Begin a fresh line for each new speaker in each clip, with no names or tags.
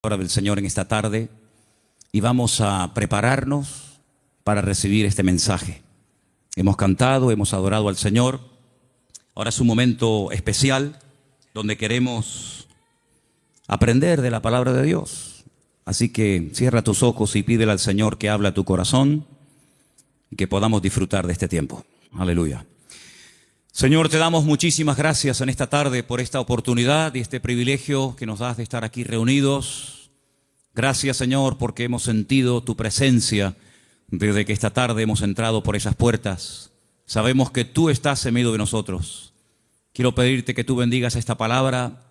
Palabra del Señor en esta tarde y vamos a prepararnos para recibir este mensaje. Hemos cantado, hemos adorado al Señor. Ahora es un momento especial donde queremos aprender de la palabra de Dios. Así que cierra tus ojos y pídele al Señor que hable a tu corazón y que podamos disfrutar de este tiempo. Aleluya. Señor, te damos muchísimas gracias en esta tarde por esta oportunidad y este privilegio que nos das de estar aquí reunidos. Gracias, Señor, porque hemos sentido tu presencia desde que esta tarde hemos entrado por esas puertas. Sabemos que tú estás en medio de nosotros. Quiero pedirte que tú bendigas esta palabra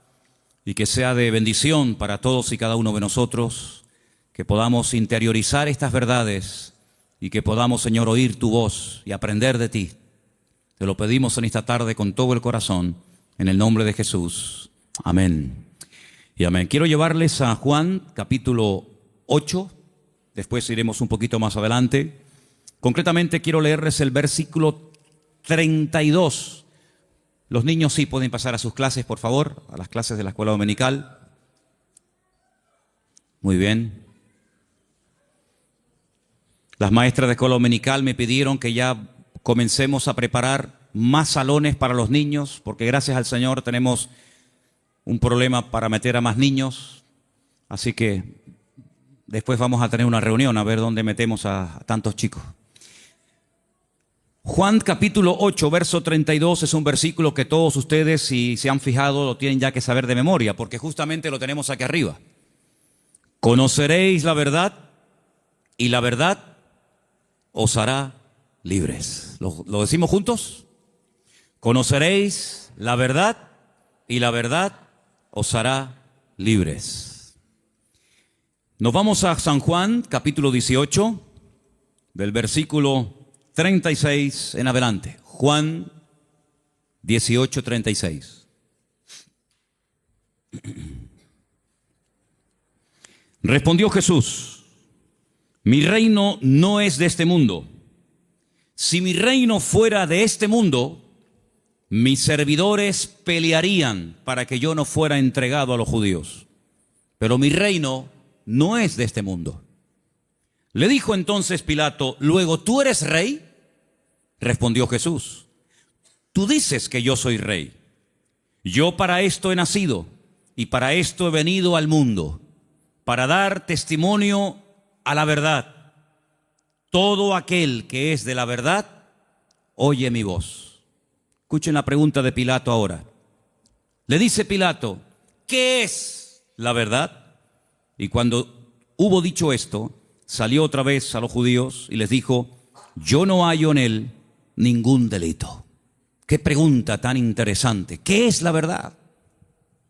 y que sea de bendición para todos y cada uno de nosotros, que podamos interiorizar estas verdades y que podamos, Señor, oír tu voz y aprender de ti. Te lo pedimos en esta tarde con todo el corazón, en el nombre de Jesús. Amén y amén. Quiero llevarles a Juan, capítulo 8. Después iremos un poquito más adelante. Concretamente quiero leerles el versículo 32. Los niños sí pueden pasar a sus clases, por favor, a las clases de la escuela dominical. Muy bien. Las maestras de escuela dominical me pidieron que ya comencemos a preparar más salones para los niños, porque gracias al Señor tenemos un problema para meter a más niños. Así que después vamos a tener una reunión a ver dónde metemos a tantos chicos. Juan capítulo 8, verso 32 es un versículo que todos ustedes, si se han fijado, lo tienen ya que saber de memoria, porque justamente lo tenemos aquí arriba. Conoceréis la verdad y la verdad os hará libres. ¿Lo decimos juntos? Conoceréis la verdad y la verdad os hará libres. Nos vamos a San Juan, capítulo 18, del versículo 36 en adelante. Juan 18, 36. Respondió Jesús: mi reino no es de este mundo. Si mi reino fuera de este mundo, mis servidores pelearían para que yo no fuera entregado a los judíos. Pero mi reino no es de este mundo. Le dijo entonces Pilato: ¿luego tú eres rey? Respondió Jesús: tú dices que yo soy rey. Yo para esto he nacido y para esto he venido al mundo, para dar testimonio a la verdad. Todo aquel que es de la verdad, oye mi voz. Escuchen la pregunta de Pilato ahora. Le dice Pilato: ¿qué es la verdad? Y cuando hubo dicho esto, salió otra vez a los judíos y les dijo: yo no hallo en él ningún delito. Qué pregunta tan interesante. ¿Qué es la verdad?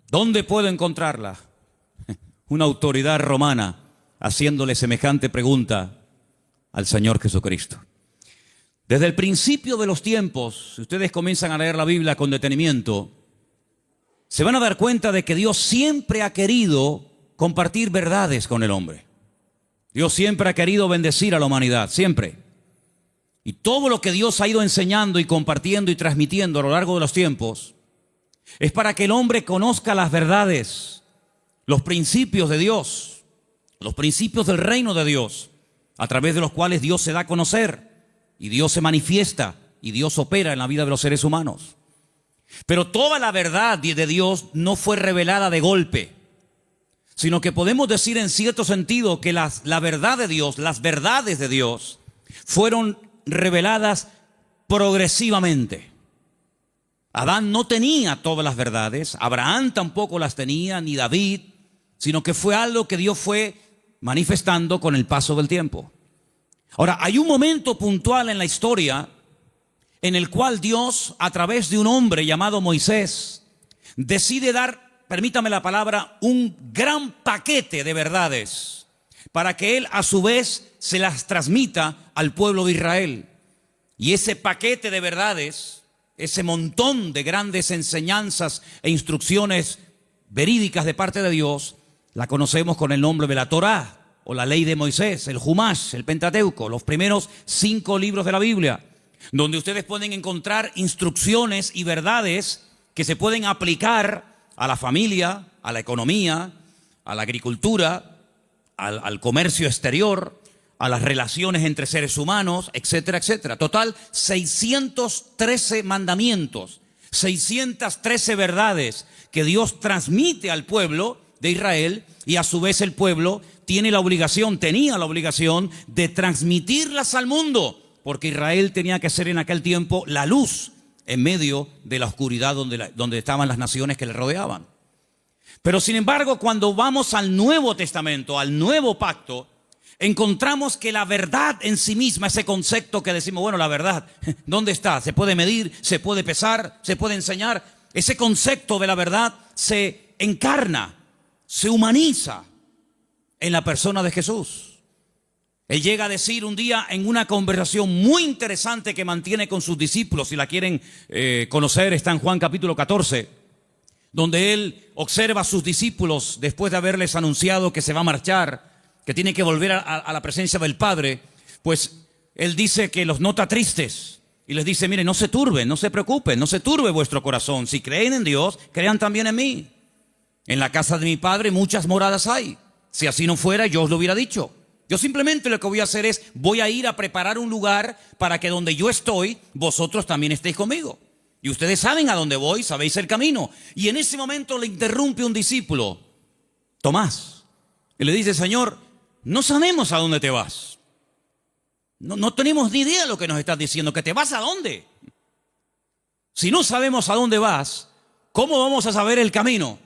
¿Dónde puedo encontrarla? Una autoridad romana haciéndole semejante pregunta al Señor Jesucristo. Desde el principio de los tiempos, si ustedes comienzan a leer la Biblia con detenimiento, se van a dar cuenta de que Dios siempre ha querido compartir verdades con el hombre. Dios siempre ha querido bendecir a la humanidad, siempre. Y todo lo que Dios ha ido enseñando y compartiendo y transmitiendo a lo largo de los tiempos es para que el hombre conozca las verdades, los principios de Dios, los principios del reino de Dios, a través de los cuales Dios se da a conocer y Dios se manifiesta y Dios opera en la vida de los seres humanos. Pero toda la verdad de Dios no fue revelada de golpe, sino que podemos decir en cierto sentido que la verdad de Dios, las verdades de Dios, fueron reveladas progresivamente. Adán no tenía todas las verdades, Abraham tampoco las tenía, ni David, sino que fue algo que Dios fue manifestando con el paso del tiempo. Ahora, hay un momento puntual en la historia en el cual Dios, a través de un hombre llamado Moisés, decide dar, permítame la palabra, un gran paquete de verdades para que él a su vez se las transmita al pueblo de Israel. Y ese paquete de verdades, ese montón de grandes enseñanzas e instrucciones verídicas de parte de Dios, la conocemos con el nombre de la Torá, o la ley de Moisés, el Jumash, el Pentateuco, los primeros 5 libros de la Biblia, donde ustedes pueden encontrar instrucciones y verdades que se pueden aplicar a la familia, a la economía, a la agricultura, al comercio exterior, a las relaciones entre seres humanos, etcétera, etcétera. Total, 613 mandamientos, 613 verdades que Dios transmite al pueblo de Israel, y a su vez el pueblo tenía la obligación de transmitirlas al mundo, porque Israel tenía que ser en aquel tiempo la luz en medio de la oscuridad donde estaban las naciones que le rodeaban. Pero sin embargo, cuando vamos al Nuevo Testamento, al Nuevo Pacto, encontramos que la verdad en sí misma, ese concepto que decimos, bueno, la verdad, ¿dónde está? ¿Se puede medir? ¿Se puede pesar? ¿Se puede enseñar? Ese concepto de la verdad se encarna, se humaniza en la persona de Jesús. Él llega a decir un día en una conversación muy interesante que mantiene con sus discípulos, si la quieren conocer, está en Juan capítulo 14, donde él observa a sus discípulos después de haberles anunciado que se va a marchar, que tiene que volver a la presencia del Padre. Pues él dice que los nota tristes y les dice, miren, no se turben, no se preocupen, no se turbe vuestro corazón. Si creen en Dios, crean también en mí. En la casa de mi Padre muchas moradas hay. Si así no fuera, yo os lo hubiera dicho. Yo simplemente lo que voy a hacer es, voy a ir a preparar un lugar para que donde yo estoy, vosotros también estéis conmigo. Y ustedes saben a dónde voy, sabéis el camino. Y en ese momento le interrumpe un discípulo, Tomás, y le dice, Señor, no sabemos a dónde te vas. No tenemos ni idea de lo que nos estás diciendo. ¿Que te vas a dónde? Si no sabemos a dónde vas, ¿cómo vamos a saber el camino?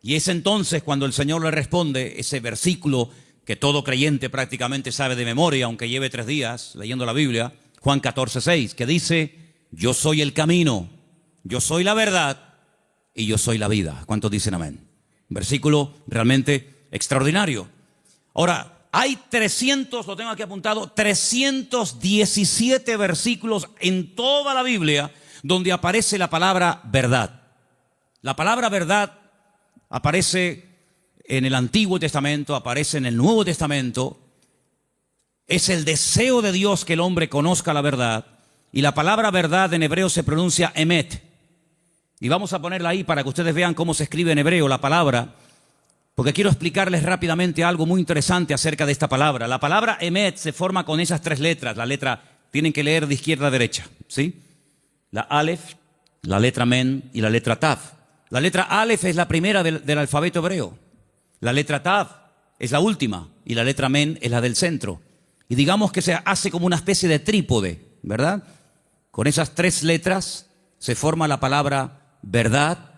Y es entonces cuando el Señor le responde ese versículo que todo creyente prácticamente sabe de memoria, aunque lleve 3 días leyendo la Biblia, Juan 14:6, que dice, yo soy el camino, yo soy la verdad y yo soy la vida. ¿Cuántos dicen amén? Un versículo realmente extraordinario. Ahora, hay 300, lo tengo aquí apuntado, 317 versículos en toda la Biblia donde aparece la palabra verdad. La palabra verdad aparece en el Antiguo Testamento, aparece en el Nuevo Testamento. Es el deseo de Dios que el hombre conozca la verdad. Y la palabra verdad en hebreo se pronuncia emet. Y vamos a ponerla ahí para que ustedes vean cómo se escribe en hebreo la palabra, porque quiero explicarles rápidamente algo muy interesante acerca de esta palabra. La palabra emet se forma con esas 3 letras. La letra, tienen que leer de izquierda a derecha, ¿sí? La alef, la letra men y la letra tav. La letra alef es la primera del alfabeto hebreo. La letra tav es la última y la letra men es la del centro. Y digamos que se hace como una especie de trípode, ¿verdad? Con esas 3 letras se forma la palabra verdad,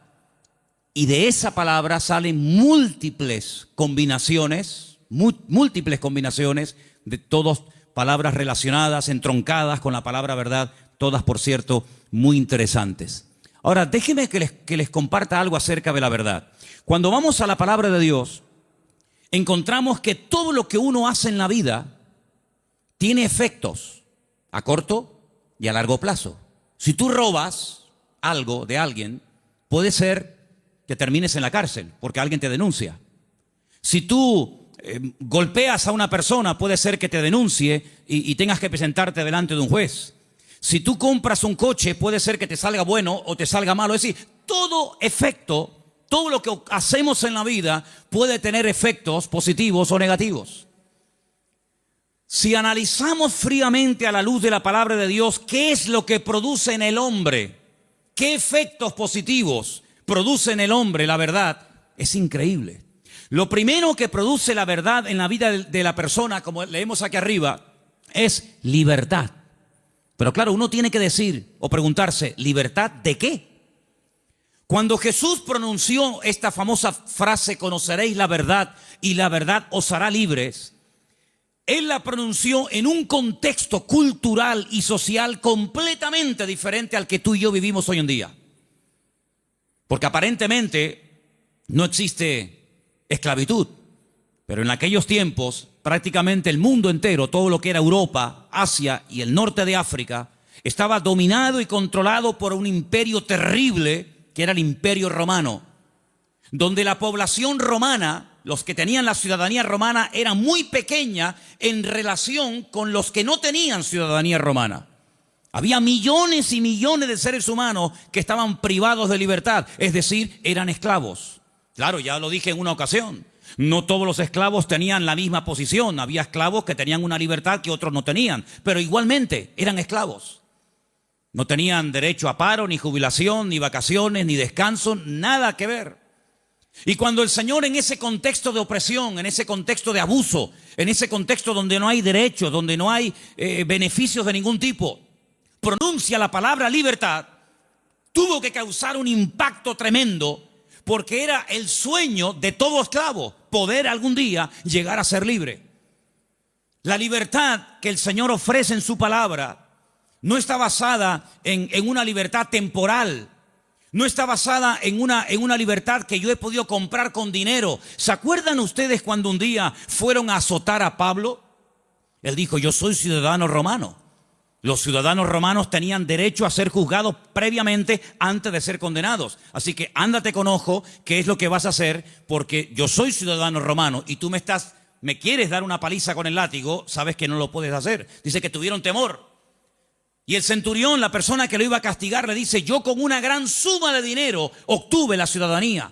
y de esa palabra salen múltiples combinaciones de todas palabras relacionadas, entroncadas con la palabra verdad, todas, por cierto, muy interesantes. Ahora, déjenme que les comparta algo acerca de la verdad. Cuando vamos a la palabra de Dios, encontramos que todo lo que uno hace en la vida tiene efectos a corto y a largo plazo. Si tú robas algo de alguien, puede ser que termines en la cárcel porque alguien te denuncia. Si tú golpeas a una persona, puede ser que te denuncie y tengas que presentarte delante de un juez. Si tú compras un coche, puede ser que te salga bueno o te salga malo. Es decir, todo efecto, todo lo que hacemos en la vida puede tener efectos positivos o negativos. Si analizamos fríamente a la luz de la palabra de Dios, ¿qué es lo que produce en el hombre? ¿Qué efectos positivos produce en el hombre la verdad? Es increíble. Lo primero que produce la verdad en la vida de la persona, como leemos aquí arriba, es libertad. Pero claro, uno tiene que decir o preguntarse, ¿libertad de qué? Cuando Jesús pronunció esta famosa frase, conoceréis la verdad y la verdad os hará libres, Él la pronunció en un contexto cultural y social completamente diferente al que tú y yo vivimos hoy en día. Porque aparentemente no existe esclavitud, pero en aquellos tiempos prácticamente el mundo entero, todo lo que era Europa, Asia y el norte de África, estaba dominado y controlado por un imperio terrible que era el Imperio Romano, donde la población romana, los que tenían la ciudadanía romana, era muy pequeña en relación con los que no tenían ciudadanía romana. Había millones y millones de seres humanos que estaban privados de libertad, es decir, eran esclavos. Claro, ya lo dije en una ocasión. No todos los esclavos tenían la misma posición. Había esclavos que tenían una libertad que otros no tenían, pero igualmente eran esclavos. No tenían derecho a paro, ni jubilación, ni vacaciones, ni descanso, nada que ver. Y cuando el Señor, en ese contexto de opresión, en ese contexto de abuso, en ese contexto donde no hay derechos, donde no hay beneficios de ningún tipo, pronuncia la palabra libertad, tuvo que causar un impacto tremendo, porque era el sueño de todo esclavo, poder algún día llegar a ser libre. La libertad que el Señor ofrece en su palabra no está basada en una libertad temporal, no está basada en una libertad que yo he podido comprar con dinero. ¿Se acuerdan ustedes cuando un día fueron a azotar a Pablo? Él dijo: yo soy ciudadano romano. Los ciudadanos romanos tenían derecho a ser juzgados previamente antes de ser condenados. Así que ándate con ojo qué es lo que vas a hacer, porque yo soy ciudadano romano y tú me quieres dar una paliza con el látigo, sabes que no lo puedes hacer. Dice que tuvieron temor. Y el centurión, la persona que lo iba a castigar, le dice: yo con una gran suma de dinero obtuve la ciudadanía.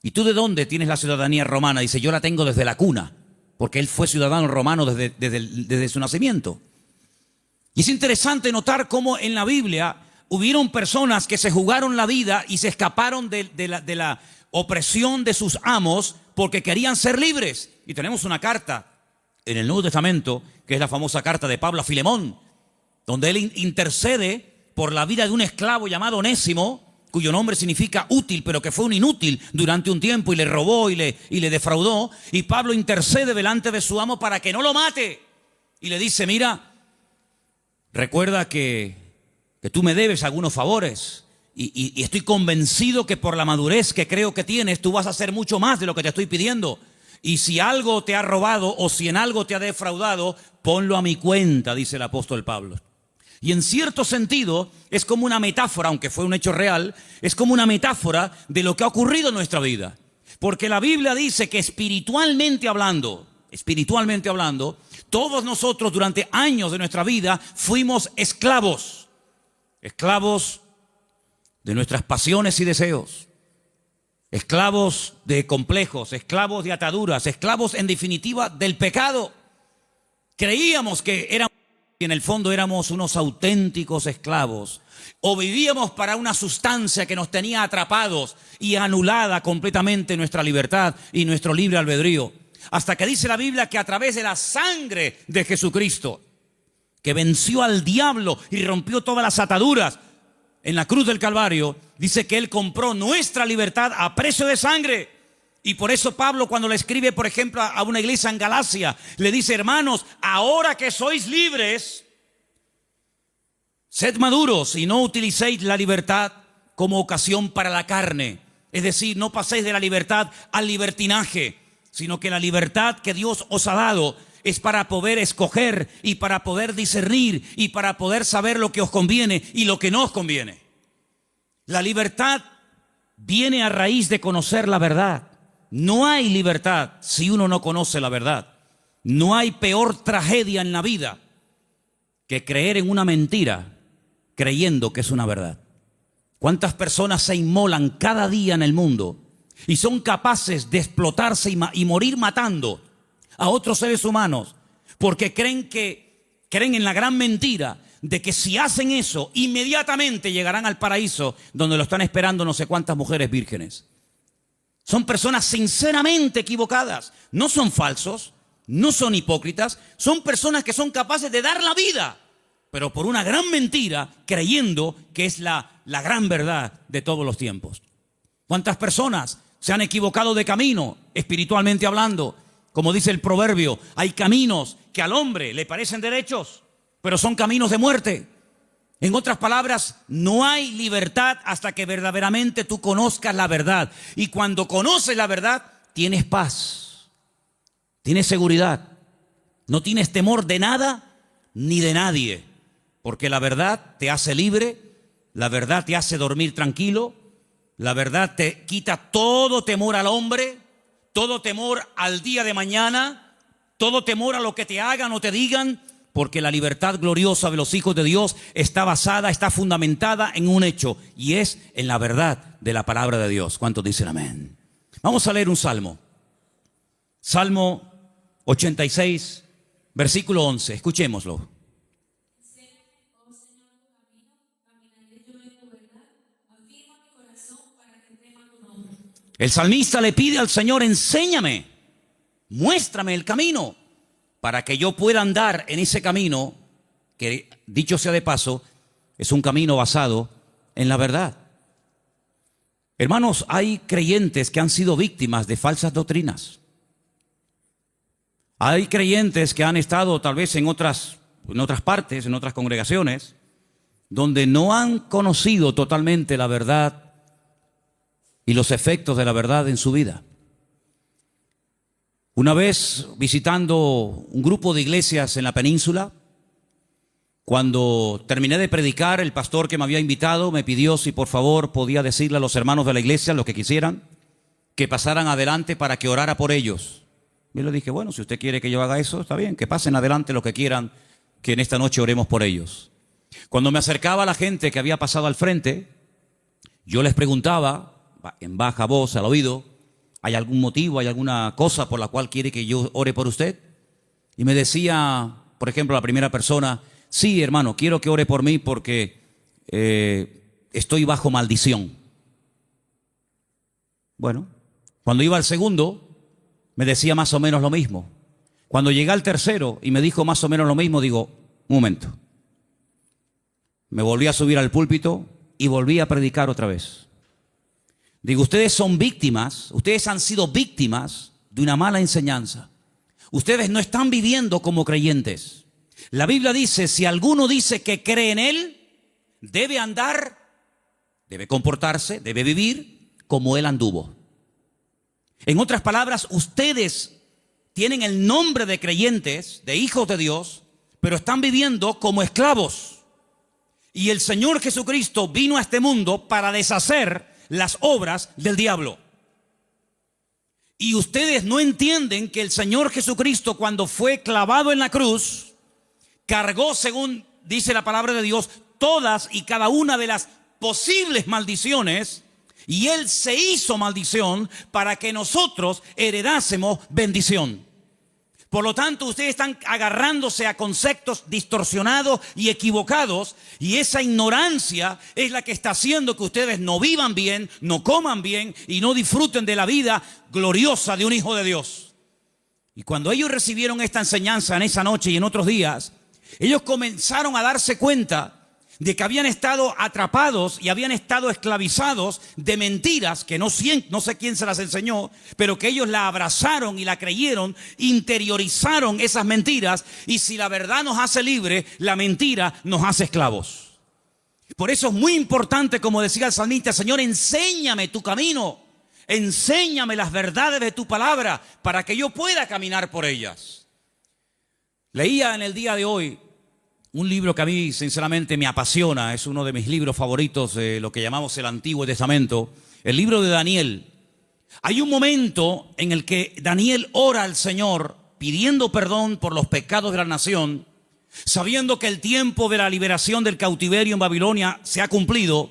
¿Y tú de dónde tienes la ciudadanía romana? Dice: yo la tengo desde la cuna, porque él fue ciudadano romano desde su nacimiento. Y es interesante notar cómo en la Biblia hubieron personas que se jugaron la vida y se escaparon de la opresión de sus amos porque querían ser libres. Y tenemos una carta en el Nuevo Testamento, que es la famosa carta de Pablo a Filemón, donde él intercede por la vida de un esclavo llamado Onésimo, cuyo nombre significa útil, pero que fue un inútil durante un tiempo y le robó y le defraudó. Y Pablo intercede delante de su amo para que no lo mate. Y le dice: mira, recuerda que tú me debes algunos favores y estoy convencido que por la madurez que creo que tienes, tú vas a hacer mucho más de lo que te estoy pidiendo. Y si algo te ha robado o si en algo te ha defraudado, ponlo a mi cuenta, dice el apóstol Pablo. Y en cierto sentido es como una metáfora, aunque fue un hecho real, es como una metáfora de lo que ha ocurrido en nuestra vida. Porque la Biblia dice que espiritualmente hablando, todos nosotros durante años de nuestra vida fuimos esclavos. Esclavos de nuestras pasiones y deseos. Esclavos de complejos, esclavos de ataduras, esclavos en definitiva del pecado. Creíamos que en el fondo éramos unos auténticos esclavos. O vivíamos para una sustancia que nos tenía atrapados y anulada completamente nuestra libertad y nuestro libre albedrío. Hasta que dice la Biblia que a través de la sangre de Jesucristo, que venció al diablo y rompió todas las ataduras en la cruz del Calvario, dice que Él compró nuestra libertad a precio de sangre. Y por eso Pablo, cuando le escribe, por ejemplo, a una iglesia en Galacia, le dice: hermanos, ahora que sois libres, sed maduros y no utilicéis la libertad como ocasión para la carne. Es decir, no paséis de la libertad al libertinaje, sino que la libertad que Dios os ha dado es para poder escoger y para poder discernir y para poder saber lo que os conviene y lo que no os conviene. La libertad viene a raíz de conocer la verdad. No hay libertad si uno no conoce la verdad. No hay peor tragedia en la vida que creer en una mentira creyendo que es una verdad. ¿Cuántas personas se inmolan cada día en el mundo y son capaces de explotarse y morir matando a otros seres humanos porque creen en la gran mentira de que si hacen eso inmediatamente llegarán al paraíso donde lo están esperando no sé cuántas mujeres vírgenes? Son personas sinceramente equivocadas. No son falsos, no son hipócritas, son personas que son capaces de dar la vida, pero por una gran mentira, creyendo que es la gran verdad de todos los tiempos. ¿Cuántas personas se han equivocado de camino, espiritualmente hablando? Como dice el proverbio, hay caminos que al hombre le parecen derechos, pero son caminos de muerte. En otras palabras, no hay libertad hasta que verdaderamente tú conozcas la verdad. Y cuando conoces la verdad, tienes paz, tienes seguridad, no tienes temor de nada ni de nadie. Porque la verdad te hace libre, la verdad te hace dormir tranquilo, la verdad te quita todo temor al hombre, todo temor al día de mañana, todo temor a lo que te hagan o te digan. Porque la libertad gloriosa de los hijos de Dios está basada, está fundamentada en un hecho, y es en la verdad de la palabra de Dios. ¿Cuántos dicen amén? Vamos a leer un salmo. Salmo 86, versículo 11. Escuchémoslo. El salmista le pide al Señor: enséñame, muéstrame el camino, para que yo pueda andar en ese camino, que, dicho sea de paso, es un camino basado en la verdad. Hermanos, hay creyentes que han sido víctimas de falsas doctrinas. Hay creyentes que han estado tal vez en otras partes, en otras congregaciones, donde no han conocido totalmente la verdad y los efectos de la verdad en su vida. Una vez visitando un grupo de iglesias en la península, cuando terminé de predicar, el pastor que me había invitado me pidió si por favor podía decirle a los hermanos de la iglesia, los que quisieran, que pasaran adelante para que orara por ellos. Yo le dije: bueno, si usted quiere que yo haga eso, está bien, que pasen adelante los que quieran, que en esta noche oremos por ellos. Cuando me acercaba a la gente que había pasado al frente, yo les preguntaba en baja voz al oído: ¿hay algún motivo, hay alguna cosa por la cual quiere que yo ore por usted? Y me decía, por ejemplo, la primera persona: sí, hermano, quiero que ore por mí porque estoy bajo maldición. Bueno, cuando iba al segundo, me decía más o menos lo mismo. Cuando llegué al tercero y me dijo más o menos lo mismo, digo: un momento. Me volví a subir al púlpito y volví a predicar otra vez. Digo: ustedes son víctimas, ustedes han sido víctimas de una mala enseñanza. Ustedes no están viviendo como creyentes. La Biblia dice: si alguno dice que cree en Él, debe andar, debe comportarse, debe vivir como Él anduvo. En otras palabras, ustedes tienen el nombre de creyentes, de hijos de Dios, pero están viviendo como esclavos. Y el Señor Jesucristo vino a este mundo para deshacer las obras del diablo. Y ustedes no entienden que el Señor Jesucristo, cuando fue clavado en la cruz, cargó, según dice la palabra de Dios, todas y cada una de las posibles maldiciones, y Él se hizo maldición para que nosotros heredásemos bendición. Por lo tanto, ustedes están agarrándose a conceptos distorsionados y equivocados, y esa ignorancia es la que está haciendo que ustedes no vivan bien, no coman bien y no disfruten de la vida gloriosa de un hijo de Dios. Y cuando ellos recibieron esta enseñanza en esa noche y en otros días, ellos comenzaron a darse cuenta de que habían estado atrapados y habían estado esclavizados de mentiras que no sé quién se las enseñó, pero que ellos la abrazaron y la creyeron, interiorizaron esas mentiras, y si la verdad nos hace libres, la mentira nos hace esclavos. Por eso es muy importante, como decía el salmista: Señor, enséñame tu camino, enséñame las verdades de tu palabra para que yo pueda caminar por ellas. Leía en el día de hoy un libro que a mí sinceramente me apasiona, es uno de mis libros favoritos de lo que llamamos el Antiguo Testamento, el libro de Daniel. Hay un momento en el que Daniel ora al Señor pidiendo perdón por los pecados de la nación, sabiendo que el tiempo de la liberación del cautiverio en Babilonia se ha cumplido.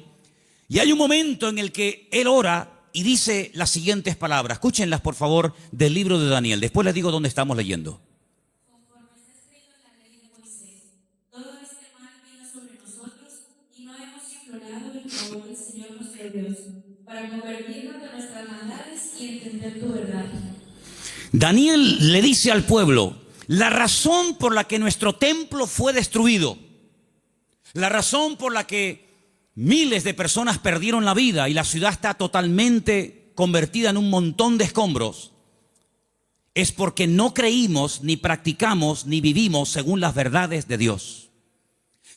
Y hay un momento en el que él ora y dice las siguientes palabras. Escúchenlas por favor del libro de Daniel, después les digo dónde estamos leyendo.
El Señor nuestro Dios, para convertirnos de nuestras maldades y entender tu verdad.
Daniel le dice al pueblo: la razón por la que nuestro templo fue destruido, la razón por la que miles de personas perdieron la vida y la ciudad está totalmente convertida en un montón de escombros, es porque no creímos, ni practicamos, ni vivimos según las verdades de Dios.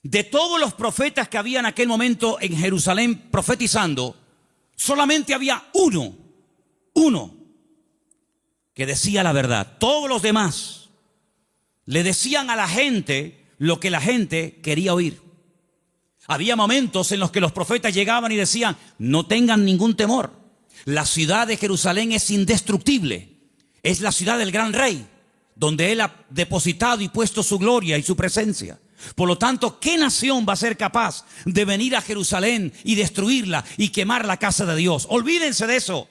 De todos los profetas que había en aquel momento en Jerusalén profetizando, solamente había uno que decía la verdad. Todos los demás le decían a la gente lo que la gente quería oír. Había momentos en los que los profetas llegaban y decían: no tengan ningún temor, la ciudad de Jerusalén es indestructible, es la ciudad del gran rey, donde Él ha depositado y puesto su gloria y su presencia. Por lo tanto, ¿qué nación va a ser capaz de venir a Jerusalén y destruirla y quemar la casa de Dios? Olvídense de eso.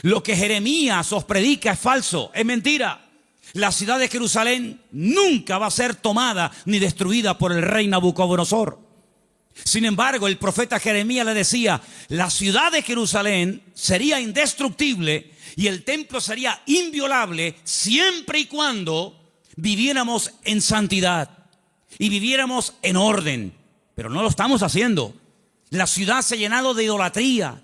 Lo que Jeremías os predica es falso, es mentira. La ciudad de Jerusalén nunca va a ser tomada ni destruida por el rey Nabucodonosor. Sin embargo, el profeta Jeremías le decía, la ciudad de Jerusalén sería indestructible y el templo sería inviolable siempre y cuando viviéramos en santidad y viviéramos en orden. Pero no lo estamos haciendo. La ciudad se ha llenado de idolatría.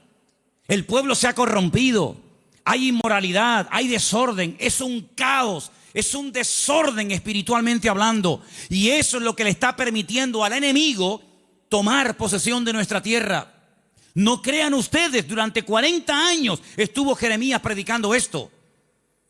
El pueblo se ha corrompido. Hay inmoralidad, hay desorden. Es un caos, es un desorden espiritualmente hablando. Y eso es lo que le está permitiendo al enemigo tomar posesión de nuestra tierra. No crean ustedes, durante 40 años estuvo Jeremías predicando esto.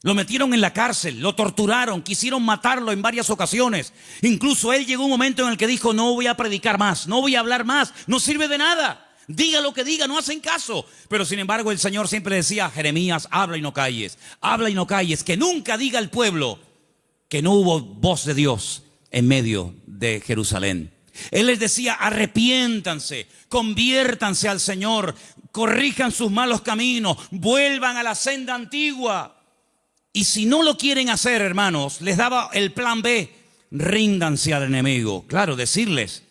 Lo metieron en la cárcel, lo torturaron, quisieron matarlo en varias ocasiones. Incluso él llegó un momento en el que dijo, no voy a predicar más, no voy a hablar más, no sirve de nada. Diga lo que diga, no hacen caso. Pero sin embargo el Señor siempre decía, Jeremías, habla y no calles, habla y no calles. Que nunca diga el pueblo que no hubo voz de Dios en medio de Jerusalén. Él les decía, arrepiéntanse, conviértanse al Señor, corrijan sus malos caminos, vuelvan a la senda antigua. Y si no lo quieren hacer, hermanos, les daba el plan B, ríndanse al enemigo. Claro, decirles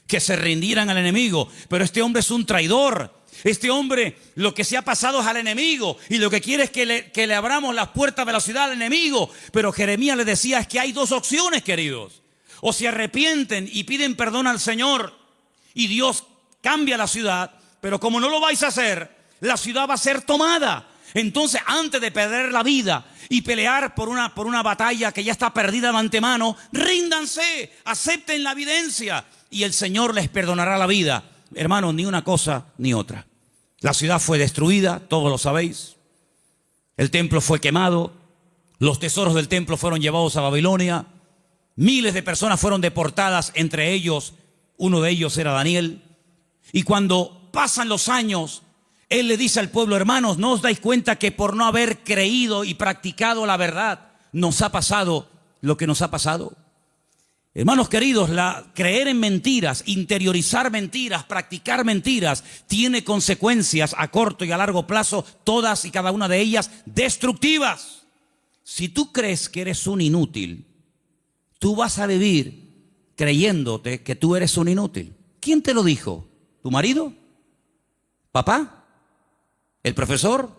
que se rindieran al enemigo, pero este hombre es un traidor. Este hombre lo que se ha pasado es al enemigo y lo que quiere es que le abramos las puertas de la ciudad al enemigo. Pero Jeremías les decía, es que hay dos opciones, queridos. O se arrepienten y piden perdón al Señor y Dios cambia la ciudad, pero como no lo vais a hacer, la ciudad va a ser tomada. Entonces, antes de perder la vida y pelear por una batalla que ya está perdida de antemano, ríndanse, acepten la evidencia y el Señor les perdonará la vida. Hermanos, ni una cosa ni otra. La ciudad fue destruida, todos lo sabéis. El templo fue quemado, los tesoros del templo fueron llevados a Babilonia. Miles de personas fueron deportadas, entre ellos, uno de ellos era Daniel. Y cuando pasan los años, él le dice al pueblo, hermanos, ¿no os dais cuenta que por no haber creído y practicado la verdad, nos ha pasado lo que nos ha pasado? Hermanos queridos, creer en mentiras, interiorizar mentiras, practicar mentiras, tiene consecuencias a corto y a largo plazo, todas y cada una de ellas destructivas. Si tú crees que eres un inútil, tú vas a vivir creyéndote que tú eres un inútil. ¿Quién te lo dijo? ¿Tu marido? ¿Papá? ¿El profesor?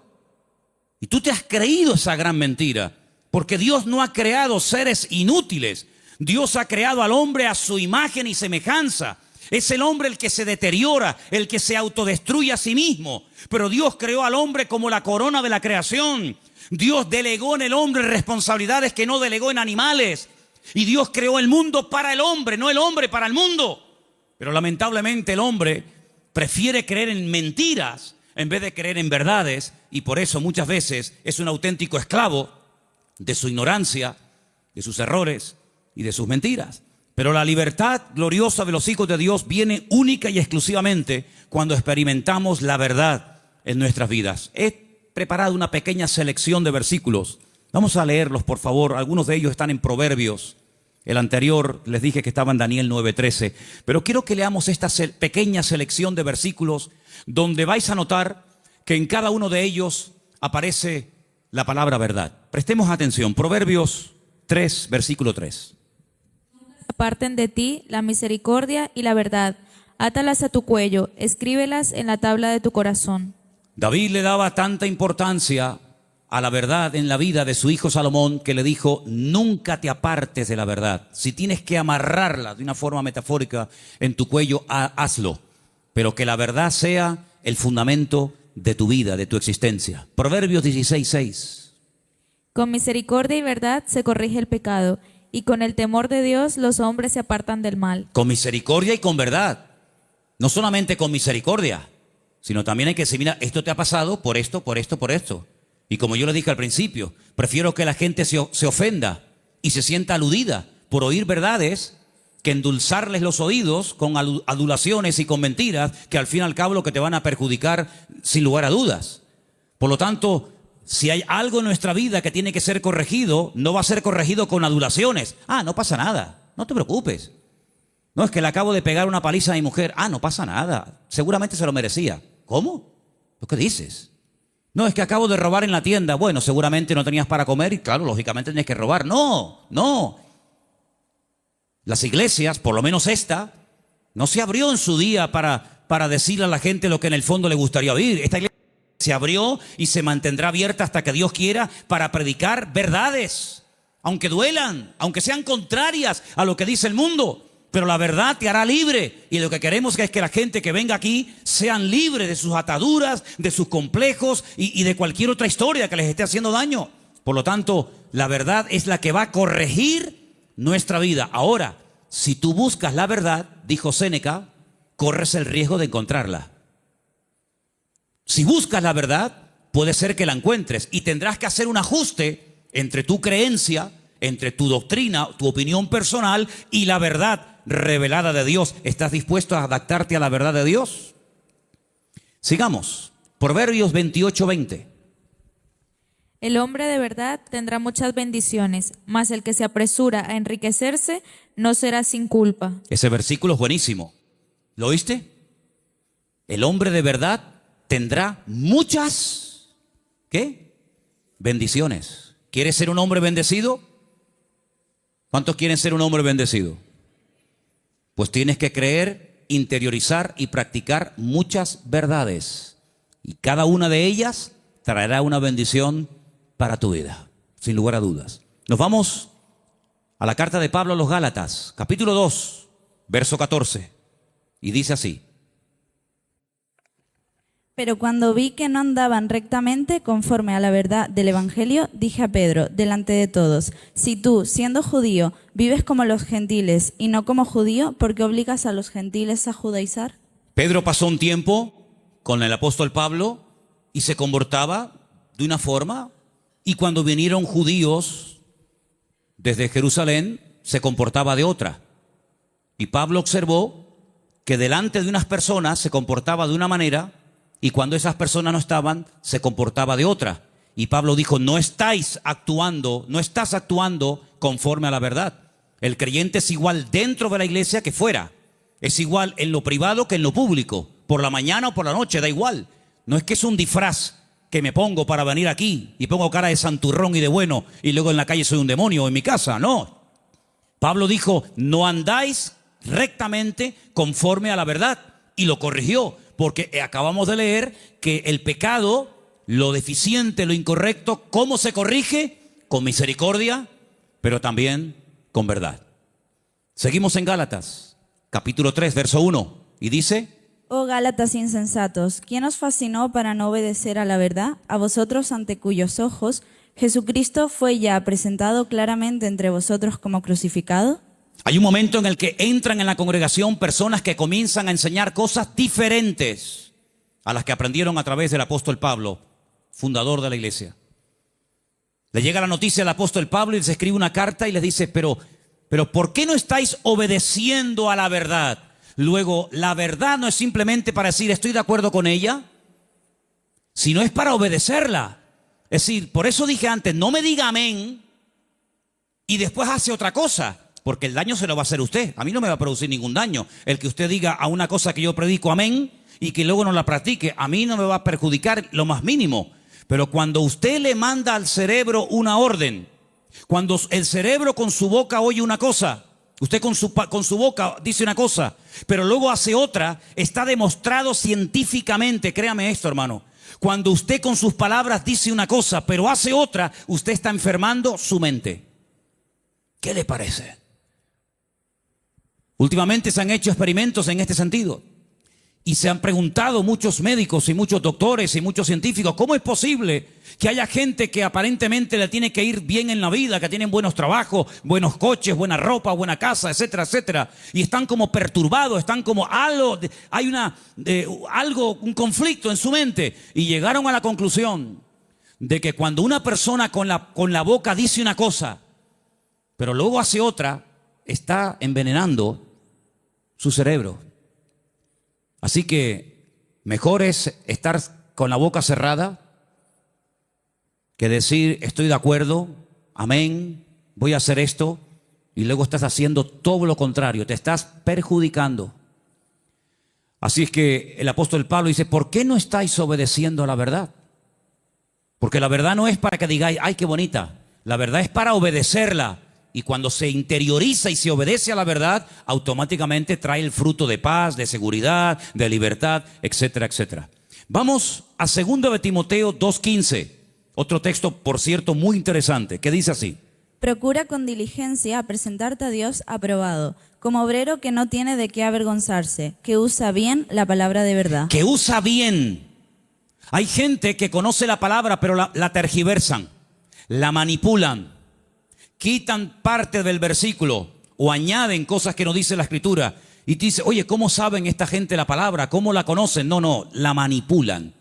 Y tú te has creído esa gran mentira, porque Dios no ha creado seres inútiles. Dios ha creado al hombre a su imagen y semejanza. Es el hombre el que se deteriora, el que se autodestruye a sí mismo. Pero Dios creó al hombre como la corona de la creación. Dios delegó en el hombre responsabilidades que no delegó en animales. Y Dios creó el mundo para el hombre, no el hombre para el mundo. Pero lamentablemente el hombre prefiere creer en mentiras en vez de creer en verdades. Y por eso muchas veces es un auténtico esclavo de su ignorancia, de sus errores y de sus mentiras. Pero la libertad gloriosa de los hijos de Dios viene única y exclusivamente cuando experimentamos la verdad en nuestras vidas. He preparado una pequeña selección de versículos. Vamos a leerlos, por favor. Algunos de ellos están en Proverbios. El anterior les dije que estaba en Daniel 9:13. Pero quiero que leamos esta pequeña selección de versículos donde vais a notar que en cada uno de ellos aparece la palabra verdad. Prestemos atención. Proverbios 3, versículo 3.
Aparten de ti la misericordia y la verdad. Átalas a tu cuello, escríbelas en la tabla de tu corazón.
David le daba tanta importancia a la verdad en la vida de su hijo Salomón que le dijo, nunca te apartes de la verdad. Si tienes que amarrarla de una forma metafórica en tu cuello, hazlo. Pero que la verdad sea el fundamento de tu vida, de tu existencia. Proverbios 16:6.
Con misericordia y verdad se corrige el pecado, y con el temor de Dios los hombres se apartan del mal.
Con misericordia y con verdad. No solamente con misericordia, sino también hay que decir, mira, esto te ha pasado por esto, por esto, por esto. Y como yo le dije al principio, prefiero que la gente se ofenda y se sienta aludida por oír verdades que endulzarles los oídos con adulaciones y con mentiras que al fin y al cabo lo que te van a perjudicar sin lugar a dudas. Por lo tanto, si hay algo en nuestra vida que tiene que ser corregido, no va a ser corregido con adulaciones. No pasa nada, no te preocupes. No, es que le acabo de pegar una paliza a mi mujer. No pasa nada, seguramente se lo merecía. ¿Cómo? ¿Lo que dices? No, es que acabo de robar en la tienda. Bueno, seguramente no tenías para comer y claro, lógicamente tenías que robar. No, no. Las iglesias, por lo menos esta, no se abrió en su día para decirle a la gente lo que en el fondo le gustaría oír. Esta iglesia se abrió y se mantendrá abierta hasta que Dios quiera para predicar verdades, aunque duelan, aunque sean contrarias a lo que dice el mundo. Pero la verdad te hará libre y lo que queremos es que la gente que venga aquí sean libres de sus ataduras, de sus complejos y de cualquier otra historia que les esté haciendo daño. Por lo tanto, la verdad es la que va a corregir nuestra vida. Ahora, si tú buscas la verdad, dijo Séneca, corres el riesgo de encontrarla. Si buscas la verdad, puede ser que la encuentres y tendrás que hacer un ajuste entre tu creencia, entre tu doctrina, tu opinión personal y la verdad revelada de Dios. ¿Estás dispuesto a adaptarte a la verdad de Dios? Sigamos. Proverbios 28:20.
El hombre de verdad tendrá muchas bendiciones, mas el que se apresura a enriquecerse no será sin culpa.
Ese versículo es buenísimo. ¿Lo oíste? El hombre de verdad tendrá muchas, ¿qué? Bendiciones. ¿Quieres ser un hombre bendecido? ¿Cuántos quieren ser un hombre bendecido? Pues tienes que creer, interiorizar y practicar muchas verdades. Y cada una de ellas traerá una bendición para tu vida, sin lugar a dudas. Nos vamos a la carta de Pablo a los Gálatas, capítulo 2, verso 14. Y dice así.
Pero cuando vi que no andaban rectamente conforme a la verdad del Evangelio, dije a Pedro, delante de todos, si tú, siendo judío, vives como los gentiles y no como judío, ¿por qué obligas a los gentiles a judaizar?
Pedro pasó un tiempo con el apóstol Pablo y se comportaba de una forma, y cuando vinieron judíos desde Jerusalén, se comportaba de otra. Y Pablo observó que delante de unas personas se comportaba de una manera, y cuando esas personas no estaban, se comportaba de otra. Y Pablo dijo, no estás actuando conforme a la verdad. El creyente es igual dentro de la iglesia que fuera. Es igual en lo privado que en lo público. Por la mañana o por la noche, da igual. No es que es un disfraz que me pongo para venir aquí y pongo cara de santurrón y de bueno y luego en la calle soy un demonio o en mi casa. No. Pablo dijo, no andáis rectamente conforme a la verdad. Y lo corrigió. Porque acabamos de leer que el pecado, lo deficiente, lo incorrecto, ¿cómo se corrige? Con misericordia, pero también con verdad. Seguimos en Gálatas, capítulo 3, verso 1. Y dice,
Oh Gálatas insensatos, ¿quién os fascinó para no obedecer a la verdad? A vosotros ante cuyos ojos Jesucristo fue ya presentado claramente entre vosotros como crucificado.
Hay un momento en el que entran en la congregación personas que comienzan a enseñar cosas diferentes a las que aprendieron a través del apóstol Pablo, fundador de la iglesia. Le llega la noticia al apóstol Pablo y les escribe una carta y les dice, pero ¿por qué no estáis obedeciendo a la verdad? Luego, la verdad no es simplemente para decir estoy de acuerdo con ella, sino es para obedecerla. Es decir, por eso dije antes, no me diga amén y después hace otra cosa. Porque el daño se lo va a hacer usted. A mí no me va a producir ningún daño. El que usted diga a una cosa que yo predico amén y que luego no la practique, a mí no me va a perjudicar lo más mínimo. Pero cuando usted le manda al cerebro una orden, cuando el cerebro con su boca oye una cosa, usted con su boca dice una cosa, pero luego hace otra, está demostrado científicamente, créame esto, hermano. Cuando usted con sus palabras dice una cosa, pero hace otra, usted está enfermando su mente. ¿Qué le parece? Últimamente se han hecho experimentos en este sentido y se han preguntado muchos médicos y muchos doctores y muchos científicos, ¿cómo es posible que haya gente que aparentemente le tiene que ir bien en la vida, que tienen buenos trabajos, buenos coches, buena ropa, buena casa, etcétera, etcétera, y están como perturbados, están como hay un conflicto en su mente? Y llegaron a la conclusión de que cuando una persona con la boca dice una cosa, pero luego hace otra, está envenenando su cerebro. Así que mejor es estar con la boca cerrada que decir estoy de acuerdo, amén, voy a hacer esto, y luego estás haciendo todo lo contrario, te estás perjudicando. Así es que el apóstol Pablo dice, ¿por qué no estáis obedeciendo a la verdad? Porque la verdad no es para que digáis, ay, qué bonita. La verdad es para obedecerla. Y cuando se interioriza y se obedece a la verdad, automáticamente trae el fruto de paz, de seguridad, de libertad, etcétera, etcétera. Vamos a 2 de Timoteo 2:15. Otro texto, por cierto, muy interesante, que dice así.
Procura con diligencia presentarte a Dios aprobado, como obrero que no tiene de qué avergonzarse, que usa bien la palabra de verdad.
Que usa bien. Hay gente que conoce la palabra, pero la tergiversan, la manipulan, quitan parte del versículo o añaden cosas que no dice la Escritura. Y te dice, oye, ¿cómo saben esta gente la palabra? ¿Cómo la conocen? No, la manipulan.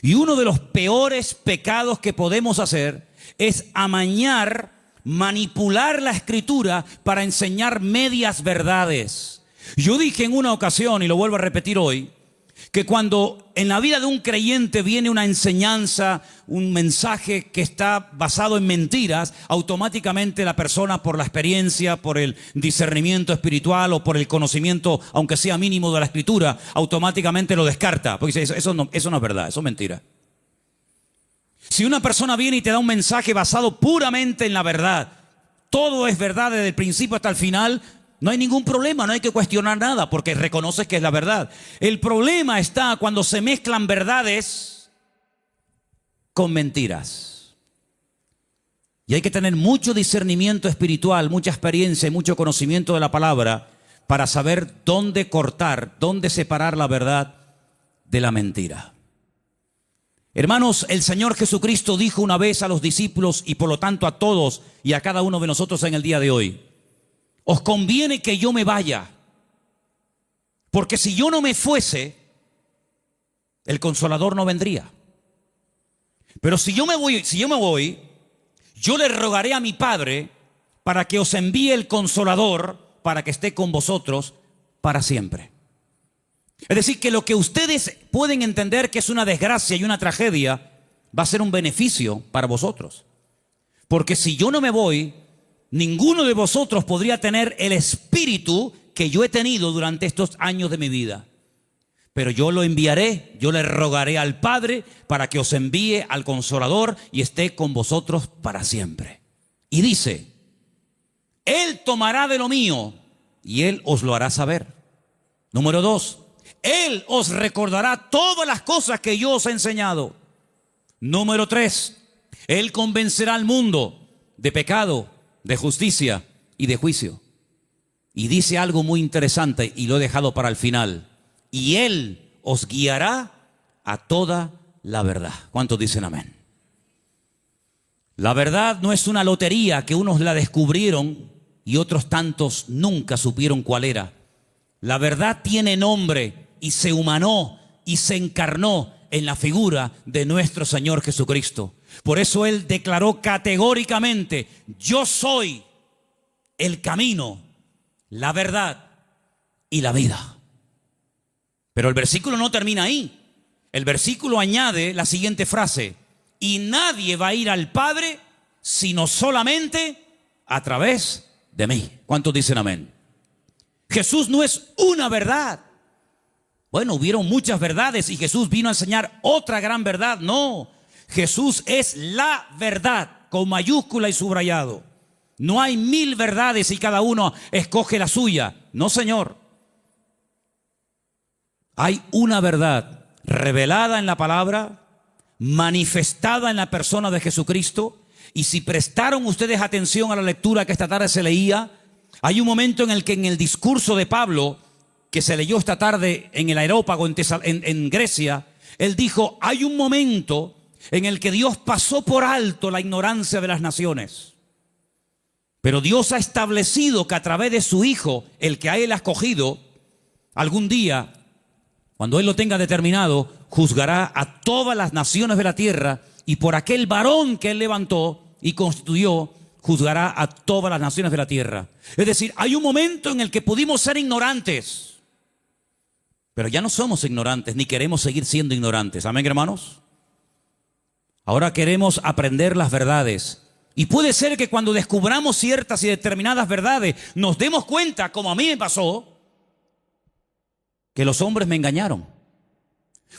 Y uno de los peores pecados que podemos hacer es amañar, manipular la Escritura para enseñar medias verdades. Yo dije en una ocasión, y lo vuelvo a repetir hoy, que cuando en la vida de un creyente viene una enseñanza, un mensaje que está basado en mentiras, automáticamente la persona, por la experiencia, por el discernimiento espiritual o por el conocimiento, aunque sea mínimo, de la Escritura, automáticamente lo descarta, porque dice, eso no es verdad, eso es mentira. Si una persona viene y te da un mensaje basado puramente en la verdad, todo es verdad desde el principio hasta el final, no hay ningún problema, no hay que cuestionar nada, porque reconoces que es la verdad. El problema está cuando se mezclan verdades con mentiras. Y hay que tener mucho discernimiento espiritual, mucha experiencia y mucho conocimiento de la palabra para saber dónde cortar, dónde separar la verdad de la mentira. Hermanos, el Señor Jesucristo dijo una vez a los discípulos y por lo tanto a todos y a cada uno de nosotros en el día de hoy: os conviene que yo me vaya, porque si yo no me fuese, el Consolador no vendría. Pero si yo me voy, yo le rogaré a mi Padre para que os envíe el Consolador para que esté con vosotros para siempre. Es decir, que lo que ustedes pueden entender que es una desgracia y una tragedia, va a ser un beneficio para vosotros. Porque si yo no me voy, ninguno de vosotros podría tener el espíritu que yo he tenido durante estos años de mi vida. Pero yo lo enviaré, yo le rogaré al Padre para que os envíe al Consolador y esté con vosotros para siempre. Y dice, Él tomará de lo mío y Él os lo hará saber. Número 2, Él os recordará todas las cosas que yo os he enseñado. Número 3, Él convencerá al mundo de pecado, de justicia y de juicio. Y dice algo muy interesante y lo he dejado para el final. Y Él os guiará a toda la verdad. ¿Cuántos dicen amén? La verdad no es una lotería que unos la descubrieron y otros tantos nunca supieron cuál era. La verdad tiene nombre y se humanó y se encarnó en la figura de nuestro Señor Jesucristo. Por eso Él declaró categóricamente: yo soy el camino, la verdad y la vida. Pero el versículo no termina ahí. El versículo añade la siguiente frase: y nadie va a ir al Padre sino solamente a través de mí. ¿Cuántos dicen amén? Jesús no es una verdad. Bueno, hubieron muchas verdades y Jesús vino a enseñar otra gran verdad. No, Jesús es la verdad, con mayúscula y subrayado. No hay 1000 verdades y cada uno escoge la suya. No, Señor. Hay una verdad revelada en la palabra, manifestada en la persona de Jesucristo. Y si prestaron ustedes atención a la lectura que esta tarde se leía, hay un momento en el que en el discurso de Pablo, que se leyó esta tarde en el Areópago en Grecia, él dijo, hay un momento en el que Dios pasó por alto la ignorancia de las naciones. Pero Dios ha establecido que a través de su Hijo, el que a Él ha escogido, algún día, cuando Él lo tenga determinado, juzgará a todas las naciones de la tierra, y por aquel varón que Él levantó y constituyó, juzgará a todas las naciones de la tierra. Es decir, hay un momento en el que pudimos ser ignorantes, pero ya no somos ignorantes, ni queremos seguir siendo ignorantes. ¿Amén, hermanos? Ahora queremos aprender las verdades. Y puede ser que cuando descubramos ciertas y determinadas verdades, nos demos cuenta, como a mí me pasó, que los hombres me engañaron.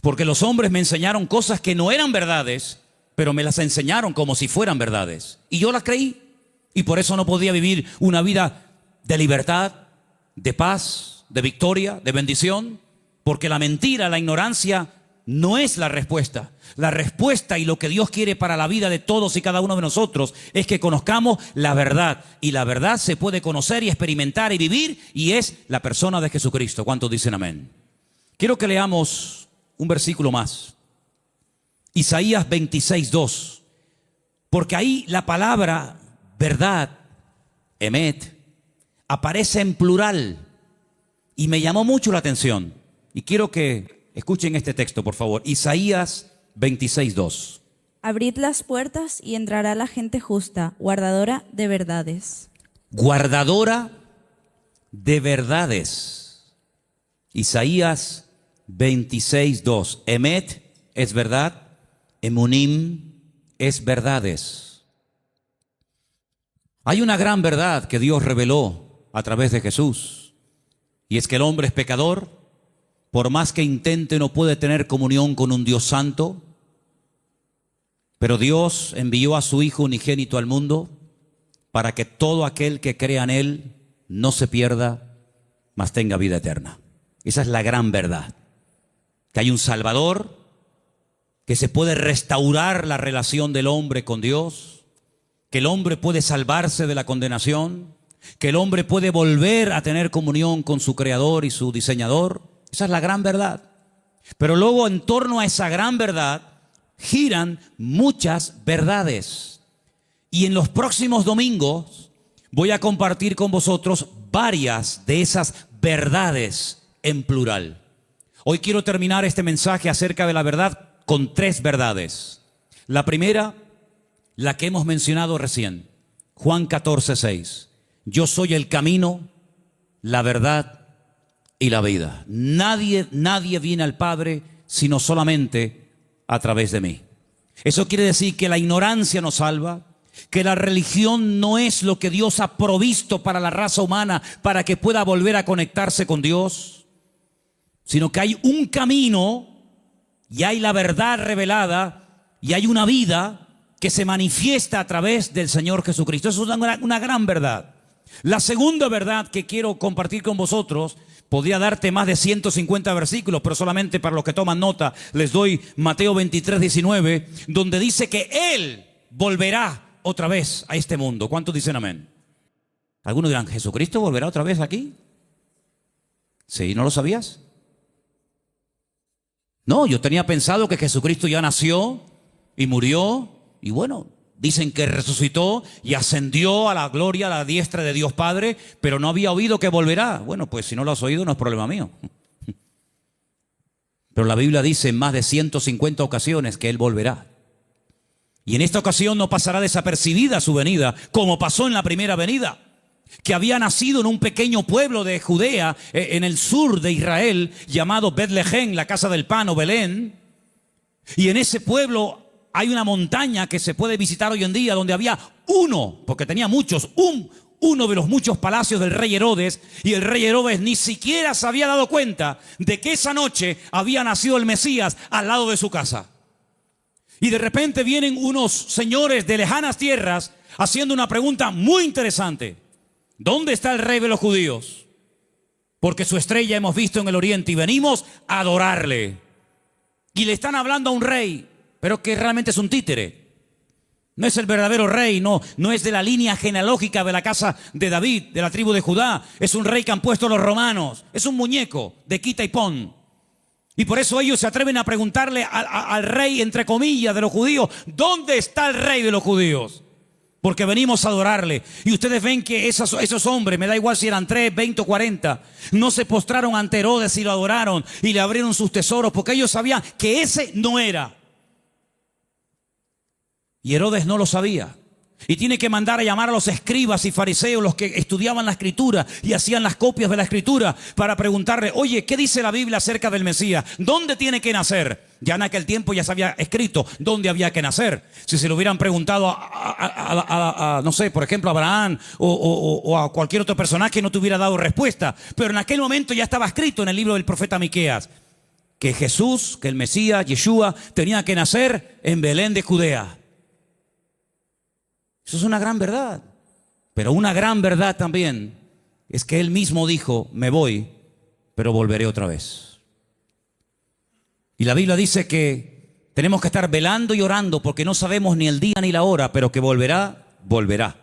Porque los hombres me enseñaron cosas que no eran verdades, pero me las enseñaron como si fueran verdades. Y yo las creí. Y por eso no podía vivir una vida de libertad, de paz, de victoria, de bendición. Porque la mentira, la ignorancia, no es la respuesta. La respuesta y lo que Dios quiere para la vida de todos y cada uno de nosotros es que conozcamos la verdad. Y la verdad se puede conocer y experimentar y vivir, y es la persona de Jesucristo. ¿Cuántos dicen amén? Quiero que leamos un versículo más. Isaías 26:2. Porque ahí la palabra verdad, emet, aparece en plural. Y me llamó mucho la atención. Y quiero que escuchen este texto, por favor. Isaías 26:2.
Abrid las puertas y entrará la gente justa, guardadora de verdades.
Guardadora de verdades. Isaías 26:2. Emet es verdad. Emunim es verdades. Hay una gran verdad que Dios reveló a través de Jesús. Y es que el hombre es pecador. Por más que intente, no puede tener comunión con un Dios santo. Pero Dios envió a su Hijo unigénito al mundo para que todo aquel que crea en Él no se pierda, mas tenga vida eterna. Esa es la gran verdad. Que hay un Salvador, que se puede restaurar la relación del hombre con Dios, que el hombre puede salvarse de la condenación, que el hombre puede volver a tener comunión con su Creador y su Diseñador. Esa es la gran verdad. Pero luego, en torno a esa gran verdad giran muchas verdades. Y en los próximos domingos voy a compartir con vosotros varias de esas verdades en plural. Hoy quiero terminar este mensaje acerca de la verdad con 3 verdades. La primera, la que hemos mencionado recién, Juan 14:6. Yo soy el camino, la verdad y la vida. Nadie viene al Padre sino solamente a través de mí. Eso quiere decir que la ignorancia nos salva, que la religión no es lo que Dios ha provisto para la raza humana para que pueda volver a conectarse con Dios, sino que hay un camino y hay la verdad revelada y hay una vida que se manifiesta a través del Señor Jesucristo. Eso es una gran verdad. La segunda verdad que quiero compartir con vosotros, podría darte más de 150 versículos, pero solamente para los que toman nota les doy Mateo 23:19, donde dice que Él volverá otra vez a este mundo. ¿Cuántos dicen amén? Algunos dirán, ¿Jesucristo volverá otra vez aquí? ¿Sí? ¿No lo sabías? No, yo tenía pensado que Jesucristo ya nació y murió y bueno, dicen que resucitó y ascendió a la gloria, a la diestra de Dios Padre, pero no había oído que volverá. Bueno, pues si no lo has oído no es problema mío. Pero la Biblia dice en más de 150 ocasiones que Él volverá. Y en esta ocasión no pasará desapercibida su venida, como pasó en la primera venida, que había nacido en un pequeño pueblo de Judea, en el sur de Israel, llamado Betlehem, la casa del pan o Belén. Y en ese pueblo hay una montaña que se puede visitar hoy en día, donde había uno, porque tenía muchos, uno de los muchos palacios del rey Herodes, y el rey Herodes ni siquiera se había dado cuenta de que esa noche había nacido el Mesías al lado de su casa. Y de repente vienen unos señores de lejanas tierras haciendo una pregunta muy interesante. ¿Dónde está el rey de los judíos? Porque su estrella hemos visto en el oriente y venimos a adorarle. Y le están hablando a un rey, pero que realmente es un títere. No es el verdadero rey, no es de la línea genealógica de la casa de David, de la tribu de Judá. Es un rey que han puesto los romanos. Es un muñeco de quita y pon. Y por eso ellos se atreven a preguntarle al rey, entre comillas, de los judíos, ¿dónde está el rey de los judíos? Porque venimos a adorarle. Y ustedes ven que esos hombres, me da igual si eran 3, 20 o 40, no se postraron ante Herodes y lo adoraron y le abrieron sus tesoros, porque ellos sabían que ese no era. Y Herodes no lo sabía. Y tiene que mandar a llamar a los escribas y fariseos, los que estudiaban la escritura y hacían las copias de la escritura, para preguntarle, oye, ¿qué dice la Biblia acerca del Mesías? ¿Dónde tiene que nacer? Ya en aquel tiempo ya se había escrito dónde había que nacer. Si se lo hubieran preguntado no sé, por ejemplo, a Abraham o a cualquier otro personaje, no te hubiera dado respuesta. Pero en aquel momento ya estaba escrito en el libro del profeta Miqueas. que Jesús, que el Mesías, Yeshua, tenía que nacer en Belén de Judea. Eso es una gran verdad. Pero una gran verdad también es que Él mismo dijo, me voy, pero volveré otra vez. Y la Biblia dice que tenemos que estar velando y orando porque no sabemos ni el día ni la hora, pero que volverá, volverá.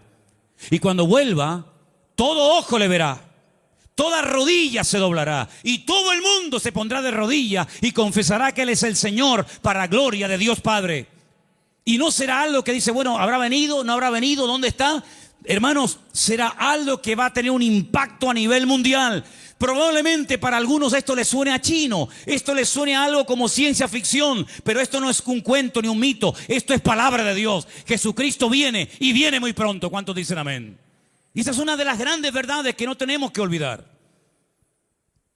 Y cuando vuelva, todo ojo le verá. Toda rodilla se doblará y todo el mundo se pondrá de rodilla y confesará que Él es el Señor para gloria de Dios Padre. Y no será algo que dice, bueno, ¿habrá venido? ¿No habrá venido? ¿Dónde está? Hermanos, será algo que va a tener un impacto a nivel mundial. Probablemente para algunos esto les suene a chino, esto les suene a algo como ciencia ficción, pero esto no es un cuento ni un mito, esto es palabra de Dios. Jesucristo viene y viene muy pronto. ¿Cuántos dicen amén? Y esa es una de las grandes verdades que no tenemos que olvidar.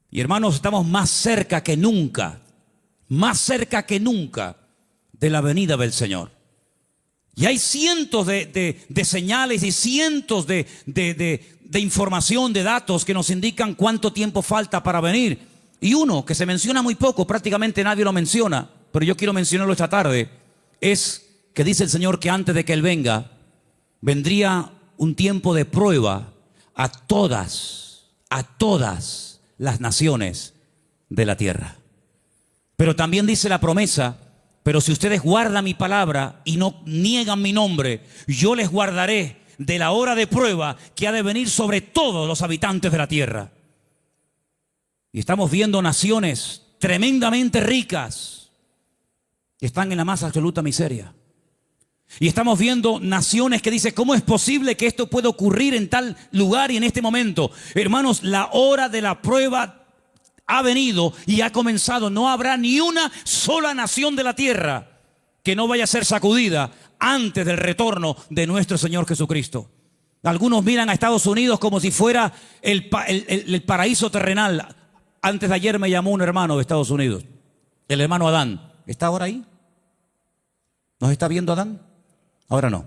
Y hermanos, estamos más cerca que nunca de la venida del Señor. Y hay cientos de señales y cientos de información, de datos que nos indican cuánto tiempo falta para venir. Y uno que se menciona muy poco, prácticamente nadie lo menciona, pero yo quiero mencionarlo esta tarde, es que dice el Señor que antes de que Él venga, vendría un tiempo de prueba a todas las naciones de la tierra. Pero también dice la promesa, pero si ustedes guardan mi palabra y no niegan mi nombre, yo les guardaré de la hora de prueba que ha de venir sobre todos los habitantes de la tierra. Y estamos viendo naciones tremendamente ricas que están en la más absoluta miseria. Y estamos viendo naciones que dicen, ¿cómo es posible que esto pueda ocurrir en tal lugar y en este momento? Hermanos, la hora de la prueba ha venido y ha comenzado. No habrá ni una sola nación de la tierra que no vaya a ser sacudida antes del retorno de nuestro Señor Jesucristo. Algunos miran a Estados Unidos como si fuera el paraíso terrenal. Antes de ayer me llamó un hermano de Estados Unidos, el hermano Adán. ¿Está ahora ahí? ¿Nos está viendo Adán? Ahora no.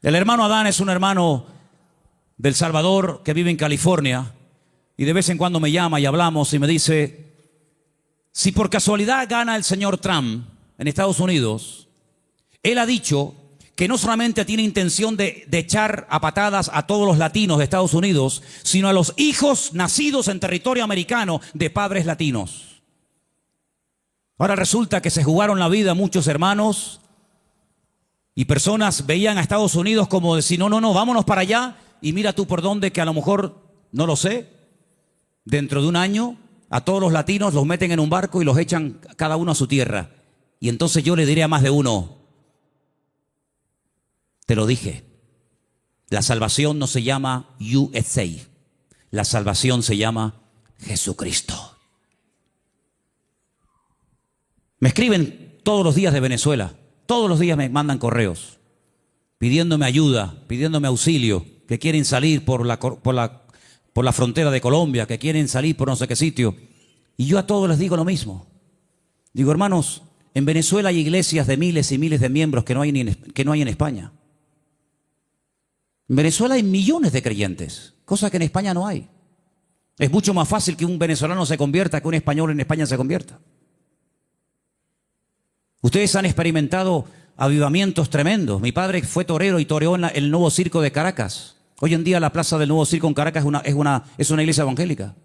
El hermano Adán es un hermano del Salvador que vive en California y de vez en cuando me llama y hablamos y me dice, si por casualidad gana el señor Trump en Estados Unidos, él ha dicho que no solamente tiene intención de echar a patadas a todos los latinos de Estados Unidos, sino a los hijos nacidos en territorio americano de padres latinos. Ahora resulta que se jugaron la vida muchos hermanos y personas veían a Estados Unidos como decir, no, vámonos para allá y mira tú por dónde, que a lo mejor, no lo sé, dentro de un año a todos los latinos los meten en un barco y los echan cada uno a su tierra. Y entonces yo le diré a más de uno, te lo dije, la salvación no se llama USA, la salvación se llama Jesucristo. Me escriben todos los días de Venezuela. Todos los días me mandan correos pidiéndome ayuda, pidiéndome auxilio, que quieren salir por la frontera de Colombia, que quieren salir por no sé qué sitio. Y yo a todos les digo lo mismo. Digo, hermanos, en Venezuela hay iglesias de miles y miles de miembros que no hay en España. En Venezuela hay millones de creyentes, cosa que en España no hay. Es mucho más fácil que un venezolano se convierta que un español en España se convierta. Ustedes han experimentado avivamientos tremendos. Mi padre fue torero y toreó en el Nuevo Circo de Caracas. Hoy en día la plaza del Nuevo Circo en Caracas es una iglesia evangélica.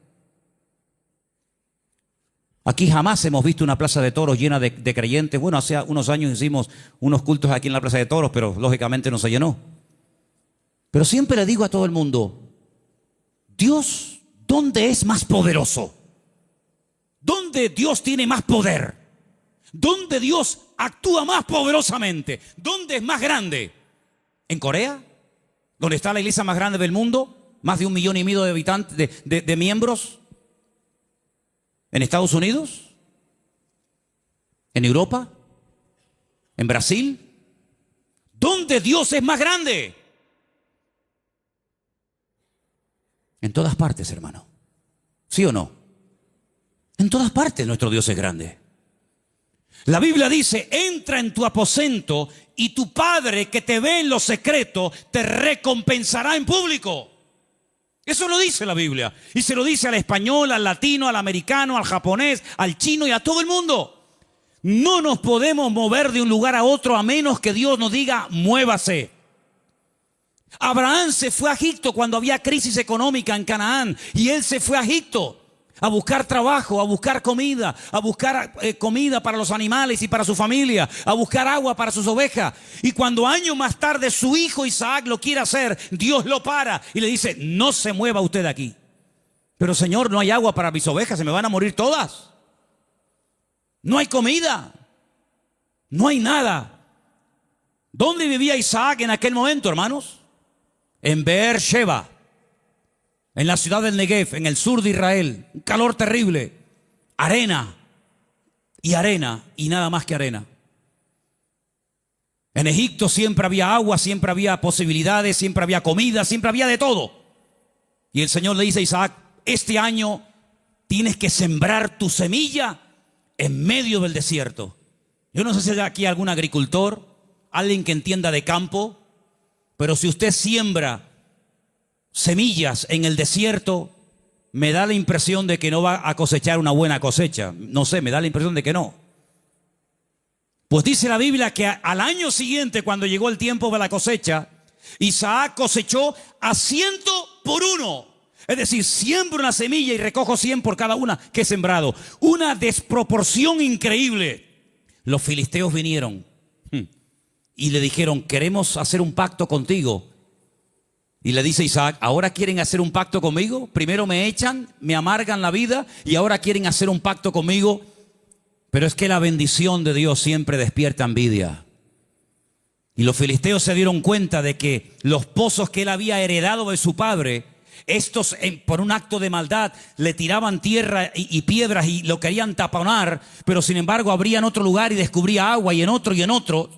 Aquí jamás hemos visto una plaza de toros llena de creyentes. Bueno, hace unos años hicimos unos cultos aquí en la plaza de toros, pero lógicamente no se llenó. Pero siempre le digo a todo el mundo, Dios, ¿dónde es más poderoso? ¿Dónde Dios tiene más poder? ¿Dónde Dios actúa más poderosamente? ¿Dónde es más grande? ¿En Corea? ¿Donde está la iglesia más grande del mundo? ¿Más de 1,5 millones de habitantes, de miembros? ¿En Estados Unidos? ¿En Europa? ¿En Brasil? ¿Dónde Dios es más grande? En todas partes, hermano. ¿Sí o no? En todas partes nuestro Dios es grande. La Biblia dice, entra en tu aposento y tu Padre que te ve en lo secreto te recompensará en público. Eso lo dice la Biblia. Y se lo dice al español, al latino, al americano, al japonés, al chino y a todo el mundo. No nos podemos mover de un lugar a otro a menos que Dios nos diga, muévase. Abraham se fue a Egipto cuando había crisis económica en Canaán. Y él se fue a Egipto a buscar trabajo, a buscar comida comida para los animales y para su familia, a buscar agua para sus ovejas. Y cuando años más tarde su hijo Isaac lo quiere hacer, Dios lo para y le dice, no se mueva usted de aquí. Pero Señor, no hay agua para mis ovejas, se me van a morir todas. No hay comida, no hay nada. ¿Dónde vivía Isaac en aquel momento, hermanos? En Beer-sheba, en la ciudad del Negev, en el sur de Israel. Un calor terrible, arena y nada más que arena. En Egipto siempre había agua, siempre había posibilidades, siempre había comida, siempre había de todo. Y el Señor le dice a Isaac, este año tienes que sembrar tu semilla en medio del desierto. Yo no sé si hay aquí algún agricultor, alguien que entienda de campo, pero si usted siembra semillas en el desierto, me da la impresión de que no va a cosechar una buena cosecha. No sé, me da la impresión de que no. Pues dice la Biblia que al año siguiente, cuando llegó el tiempo de la cosecha, Isaac cosechó a 100 por 1. Es decir, siembro una semilla y recojo 100 por cada una que he sembrado. Una desproporción increíble. Los filisteos vinieron y le dijeron, queremos hacer un pacto contigo. Y le dice Isaac, ¿ahora quieren hacer un pacto conmigo? Primero me echan, me amargan la vida y ahora quieren hacer un pacto conmigo. Pero es que la bendición de Dios siempre despierta envidia. Y los filisteos se dieron cuenta de que los pozos que él había heredado de su padre, estos por un acto de maldad le tiraban tierra y piedras y lo querían taponar, pero sin embargo abrían otro lugar y descubría agua y en otro y en otro.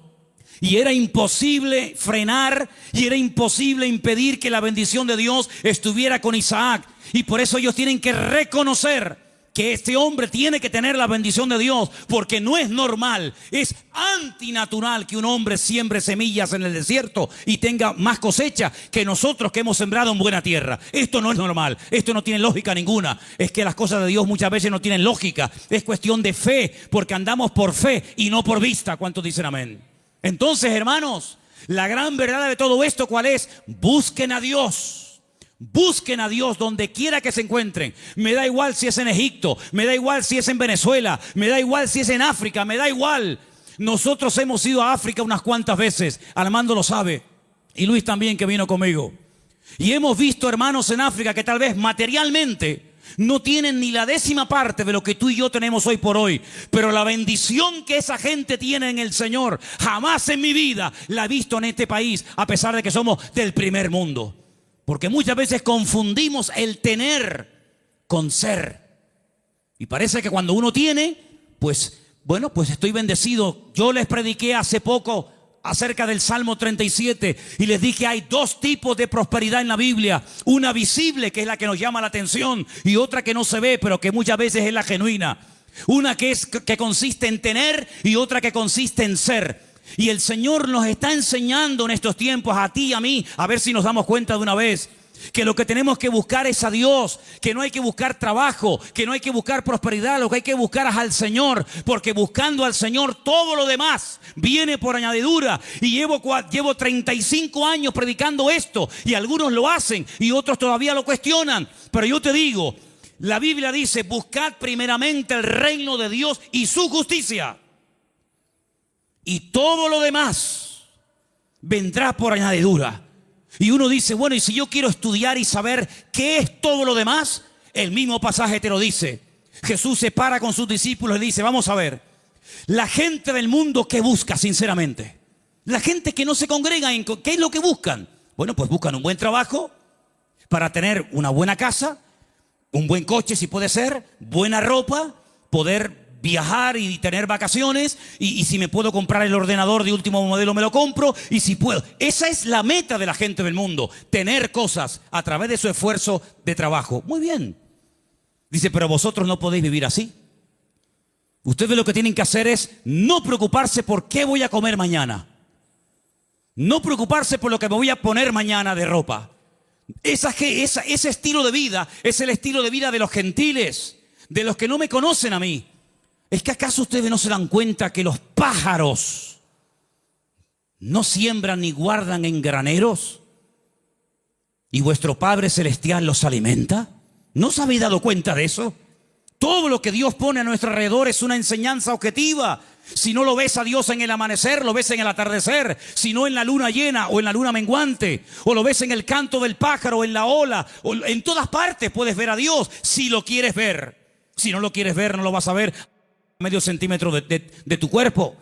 Y era imposible frenar y era imposible impedir que la bendición de Dios estuviera con Isaac. Y por eso ellos tienen que reconocer que este hombre tiene que tener la bendición de Dios, porque no es normal, es antinatural que un hombre siembre semillas en el desierto y tenga más cosecha que nosotros que hemos sembrado en buena tierra. Esto no es normal, esto no tiene lógica ninguna. Es que las cosas de Dios muchas veces no tienen lógica, es cuestión de fe, porque andamos por fe y no por vista. ¿Cuántos dicen amén? Entonces, hermanos, la gran verdad de todo esto, ¿cuál es? Busquen a Dios. Busquen a Dios donde quiera que se encuentren. Me da igual si es en Egipto, me da igual si es en Venezuela, me da igual si es en África, me da igual. Nosotros hemos ido a África unas cuantas veces, Armando lo sabe, y Luis también, que vino conmigo. Y hemos visto hermanos en África que tal vez materialmente no tienen ni la 10ª parte de lo que tú y yo tenemos hoy por hoy. Pero la bendición que esa gente tiene en el Señor, jamás en mi vida la he visto en este país, a pesar de que somos del primer mundo. Porque muchas veces confundimos el tener con ser. Y parece que cuando uno tiene, pues, bueno, pues estoy bendecido. Yo les prediqué hace poco acerca del Salmo 37 y les dije, hay 2 tipos de prosperidad en la Biblia. Una visible, que es la que nos llama la atención, y otra que no se ve, pero que muchas veces es la genuina. Una que consiste en tener y otra que consiste en ser. Y el Señor nos está enseñando en estos tiempos, a ti y a mí, a ver si nos damos cuenta de una vez, que lo que tenemos que buscar es a Dios, que no hay que buscar trabajo, que no hay que buscar prosperidad, lo que hay que buscar es al Señor, porque buscando al Señor todo lo demás viene por añadidura. Y llevo 35 años predicando esto, y algunos lo hacen y otros todavía lo cuestionan, pero yo te digo, la Biblia dice, buscad primeramente el reino de Dios y su justicia, y todo lo demás vendrá por añadidura. Y uno dice, bueno, y si yo quiero estudiar y saber qué es todo lo demás, el mismo pasaje te lo dice. Jesús se para con sus discípulos y dice, vamos a ver, la gente del mundo, ¿qué busca sinceramente? La gente que no se congrega, ¿qué es lo que buscan? Bueno, pues buscan un buen trabajo para tener una buena casa, un buen coche si puede ser, buena ropa, poder viajar y tener vacaciones, y si me puedo comprar el ordenador de último modelo me lo compro, y si puedo. Esa es la meta de la gente del mundo, tener cosas a través de su esfuerzo de trabajo. Muy bien. Dice, pero vosotros no podéis vivir así. Ustedes lo que tienen que hacer es no preocuparse por qué voy a comer mañana, no preocuparse por lo que me voy a poner mañana de ropa, Ese estilo de vida es el estilo de vida de los gentiles, de los que no me conocen a mí. ¿Es que acaso ustedes no se dan cuenta que los pájaros no siembran ni guardan en graneros y vuestro Padre Celestial los alimenta? ¿No os habéis dado cuenta de eso? Todo lo que Dios pone a nuestro alrededor es una enseñanza objetiva. Si no lo ves a Dios en el amanecer, lo ves en el atardecer. Si no en la luna llena o en la luna menguante, o lo ves en el canto del pájaro, en la ola, o en todas partes puedes ver a Dios si lo quieres ver. Si no lo quieres ver, no lo vas a ver a medio centímetro de tu cuerpo.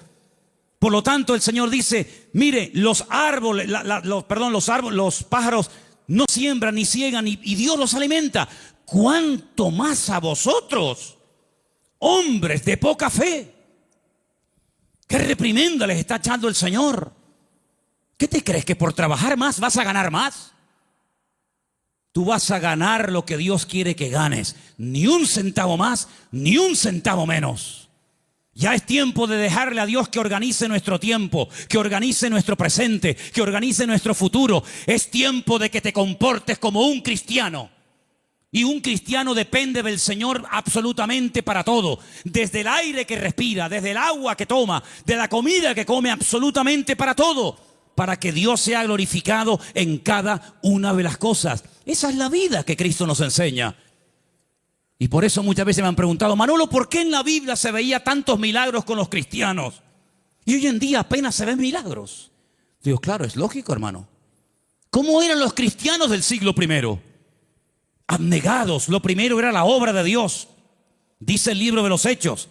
Por lo tanto, el Señor dice, mire, los árboles, los pájaros no siembran ni ciegan y Dios los alimenta. ¿Cuánto más a vosotros, hombres de poca fe? ¿Qué reprimenda les está echando el Señor? ¿Qué te crees, que por trabajar más vas a ganar más? Tú vas a ganar lo que Dios quiere que ganes. Ni un centavo más, ni un centavo menos. Ya es tiempo de dejarle a Dios que organice nuestro tiempo, que organice nuestro presente, que organice nuestro futuro. Es tiempo de que te comportes como un cristiano. Y un cristiano depende del Señor absolutamente para todo. Desde el aire que respira, desde el agua que toma, de la comida que come, absolutamente para todo. Para que Dios sea glorificado en cada una de las cosas. Esa es la vida que Cristo nos enseña. Y por eso muchas veces me han preguntado, Manolo, ¿por qué en la Biblia se veía tantos milagros con los cristianos? Y hoy en día apenas se ven milagros. Digo, claro, es lógico, hermano. ¿Cómo eran los cristianos del siglo I? Abnegados. Lo primero era la obra de Dios. Dice el libro de los Hechos.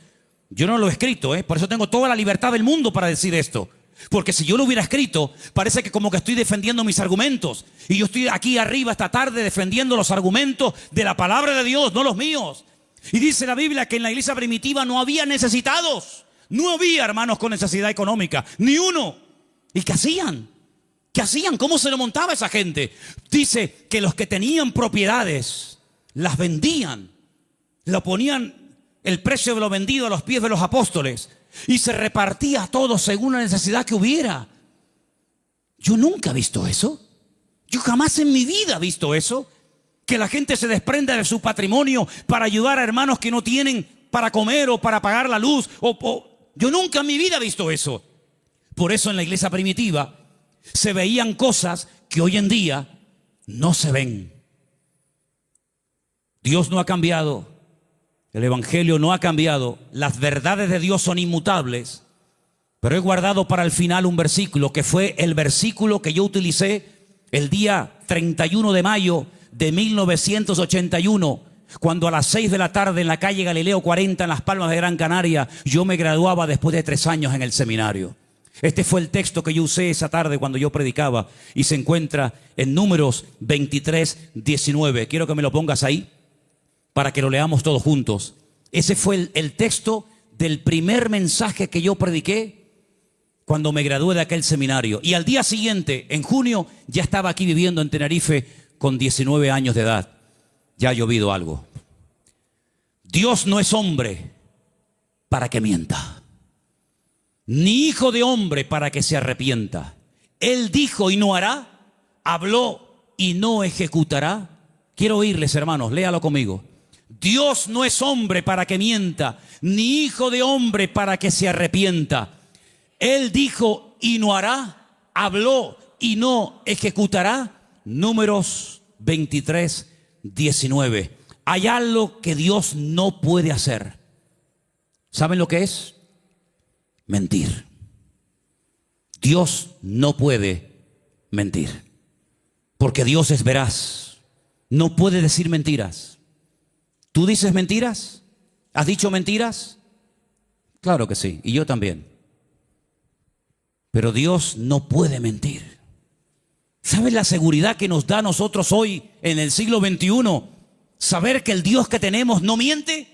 Yo no lo he escrito, por eso tengo toda la libertad del mundo para decir esto. Porque si yo lo hubiera escrito, parece que como que estoy defendiendo mis argumentos. Y yo estoy aquí arriba esta tarde defendiendo los argumentos de la palabra de Dios, no los míos. Y dice la Biblia que en la iglesia primitiva no había necesitados. No había hermanos con necesidad económica, ni uno. ¿Y qué hacían? ¿Qué hacían? ¿Cómo se lo montaba esa gente? Dice que los que tenían propiedades las vendían. Lo ponían el precio de lo vendido a los pies de los apóstoles. Y se repartía a todos según la necesidad que hubiera. Yo nunca he visto eso. Yo jamás en mi vida he visto eso. Que la gente se desprenda de su patrimonio para ayudar a hermanos que no tienen para comer o para pagar la luz. Yo nunca en mi vida he visto eso. Por eso en la iglesia primitiva se veían cosas que hoy en día no se ven. Dios no ha cambiado. El Evangelio no ha cambiado. Las verdades de Dios son inmutables. Pero he guardado para el final un versículo que fue el versículo que yo utilicé el día 31 de mayo de 1981, cuando a las 6 de la tarde en la calle Galileo 40 en Las Palmas de Gran Canaria, yo me graduaba después de 3 años en el seminario. Este fue el texto que yo usé esa tarde cuando yo predicaba y se encuentra en Números 23, 19. Quiero que me lo pongas ahí para que lo leamos todos juntos. Ese fue el texto del primer mensaje que yo prediqué cuando me gradué de aquel seminario. Y al día siguiente, en junio, ya estaba aquí viviendo en Tenerife con 19 años de edad. Ya ha llovido algo. Dios no es hombre para que mienta, ni hijo de hombre para que se arrepienta. Él dijo y no hará, habló y no ejecutará. Quiero oírles, hermanos, léalo conmigo. Dios no es hombre para que mienta, ni hijo de hombre para que se arrepienta. Él dijo y no hará, habló y no ejecutará. Números 23, 19. Hay algo que Dios no puede hacer. ¿Saben lo que es? Mentir. Dios no puede mentir, porque Dios es veraz. No puede decir mentiras. ¿Tú dices mentiras? ¿Has dicho mentiras? Claro que sí, y yo también. Pero Dios no puede mentir. ¿Sabes la seguridad que nos da a nosotros hoy en el siglo XXI? Saber que el Dios que tenemos no miente.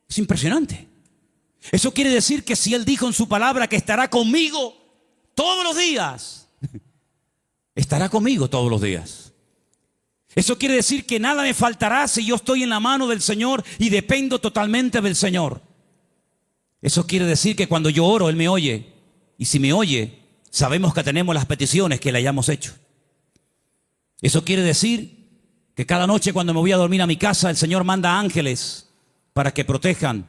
Es impresionante. Eso quiere decir que si Él dijo en su palabra que estará conmigo todos los días, estará conmigo todos los días. Eso quiere decir que nada me faltará si yo estoy en la mano del Señor y dependo totalmente del Señor. Eso quiere decir que cuando yo oro, Él me oye. Y si me oye, sabemos que tenemos las peticiones que le hayamos hecho. Eso quiere decir que cada noche cuando me voy a dormir a mi casa, el Señor manda ángeles para que protejan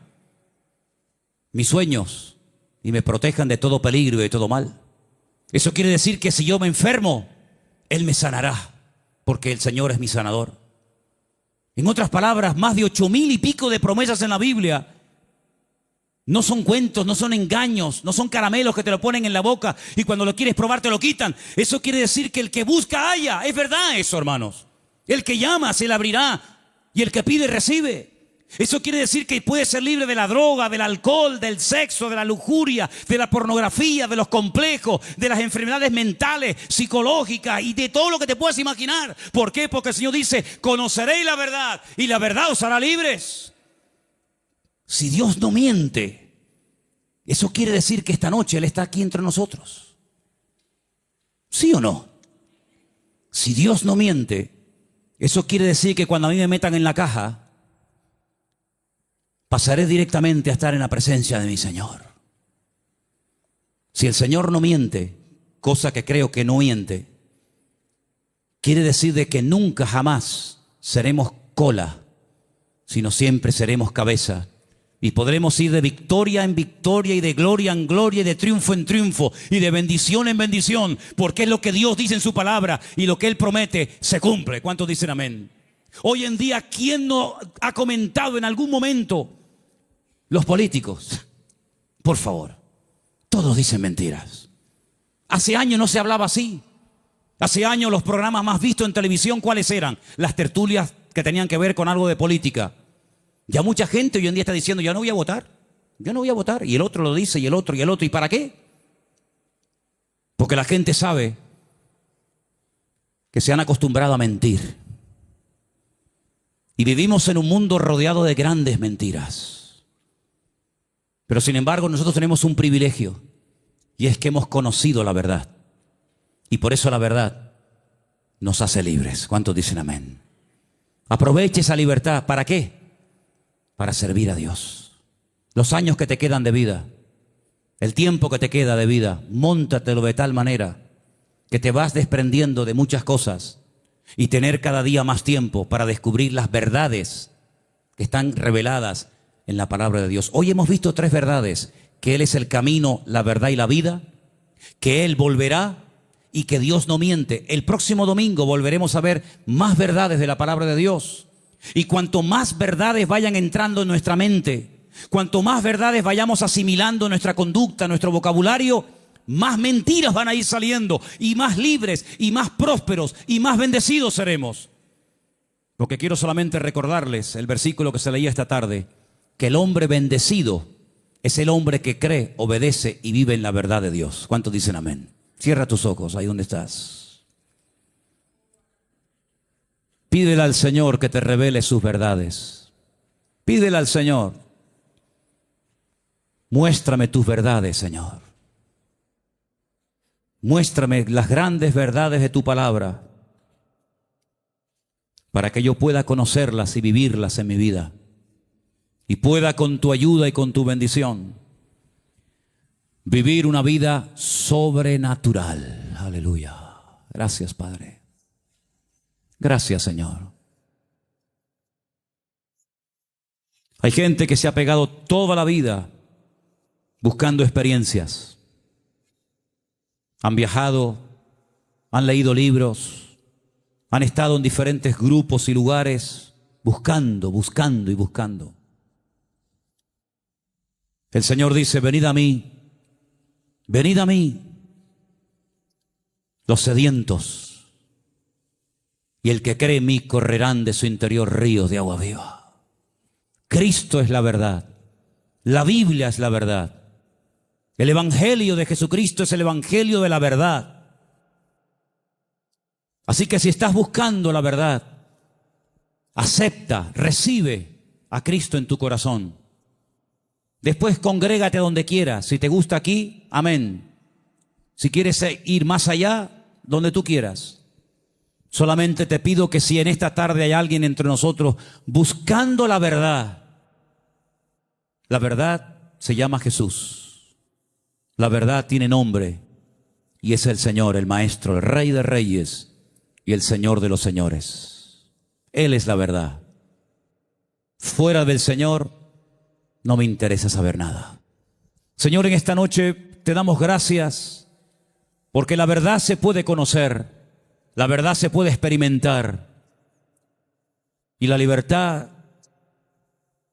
mis sueños y me protejan de todo peligro y de todo mal. Eso quiere decir que si yo me enfermo, Él me sanará, porque el Señor es mi sanador. En otras palabras, más de 8,000 y pico de promesas en la Biblia no son cuentos, no son engaños, no son caramelos que te lo ponen en la boca y cuando lo quieres probar te lo quitan. Eso quiere decir que el que busca halla. Es verdad eso, hermanos. El que llama se le abrirá y el que pide recibe. Eso quiere decir que puedes ser libre de la droga, del alcohol, del sexo, de la lujuria, de la pornografía, de los complejos, de las enfermedades mentales, psicológicas y de todo lo que te puedas imaginar. ¿Por qué? Porque el Señor dice, conoceréis la verdad y la verdad os hará libres. Si Dios no miente, eso quiere decir que esta noche Él está aquí entre nosotros. ¿Sí o no? Si Dios no miente, eso quiere decir que cuando a mí me metan en la caja, pasaré directamente a estar en la presencia de mi Señor. Si el Señor no miente, cosa que creo que no miente, quiere decir de que nunca jamás seremos cola, sino siempre seremos cabeza. Y podremos ir de victoria en victoria y de gloria en gloria y de triunfo en triunfo y de bendición en bendición, porque es lo que Dios dice en su palabra y lo que Él promete se cumple. ¿Cuántos dicen amén? Hoy en día, ¿quién no ha comentado en algún momento? Los políticos, por favor, todos dicen mentiras. Hace años no se hablaba así. Hace años los programas más vistos en televisión, ¿cuáles eran? Las tertulias que tenían que ver con algo de política. Ya mucha gente hoy en día está diciendo, yo no voy a votar, yo no voy a votar. Y el otro lo dice, y el otro, y el otro. ¿Y para qué? Porque la gente sabe que se han acostumbrado a mentir. Y vivimos en un mundo rodeado de grandes mentiras. Pero sin embargo nosotros tenemos un privilegio, y es que hemos conocido la verdad. Y por eso la verdad nos hace libres. ¿Cuántos dicen amén? Aproveche esa libertad. ¿Para qué? Para servir a Dios. Los años que te quedan de vida, el tiempo que te queda de vida, móntatelo de tal manera que te vas desprendiendo de muchas cosas y tener cada día más tiempo para descubrir las verdades que están reveladas en la palabra de Dios. Hoy hemos visto 3 verdades: que Él es el camino, la verdad y la vida, que Él volverá y que Dios no miente. El próximo domingo volveremos a ver más verdades de la palabra de Dios. Y cuanto más verdades vayan entrando en nuestra mente, cuanto más verdades vayamos asimilando en nuestra conducta, nuestro vocabulario, más mentiras van a ir saliendo y más libres y más prósperos y más bendecidos seremos. Porque quiero solamente recordarles el versículo que se leía esta tarde, que el hombre bendecido es el hombre que cree, obedece y vive en la verdad de Dios. ¿Cuántos dicen amén? Cierra tus ojos ahí donde estás. Pídele al Señor que te revele sus verdades. Pídele al Señor. Muéstrame tus verdades, Señor. Muéstrame las grandes verdades de tu palabra para que yo pueda conocerlas y vivirlas en mi vida. Y pueda con tu ayuda y con tu bendición vivir una vida sobrenatural. Aleluya. Gracias, Padre. Gracias, Señor. Hay gente que se ha pegado toda la vida buscando experiencias. Han viajado, han leído libros, han estado en diferentes grupos y lugares buscando y buscando. El Señor dice, venid a mí, los sedientos. Y el que cree en mí correrán de su interior ríos de agua viva. Cristo es la verdad. La Biblia es la verdad. El Evangelio de Jesucristo es el Evangelio de la verdad. Así que si estás buscando la verdad, acepta, recibe a Cristo en tu corazón. Después congrégate donde quieras. Si te gusta aquí, amén. Si quieres ir más allá, donde tú quieras. Solamente te pido que si en esta tarde hay alguien entre nosotros buscando la verdad se llama Jesús. La verdad tiene nombre y es el Señor, el Maestro, el Rey de Reyes y el Señor de los señores. Él es la verdad. Fuera del Señor no me interesa saber nada. Señor, en esta noche te damos gracias porque la verdad se puede conocer, la verdad se puede experimentar y la libertad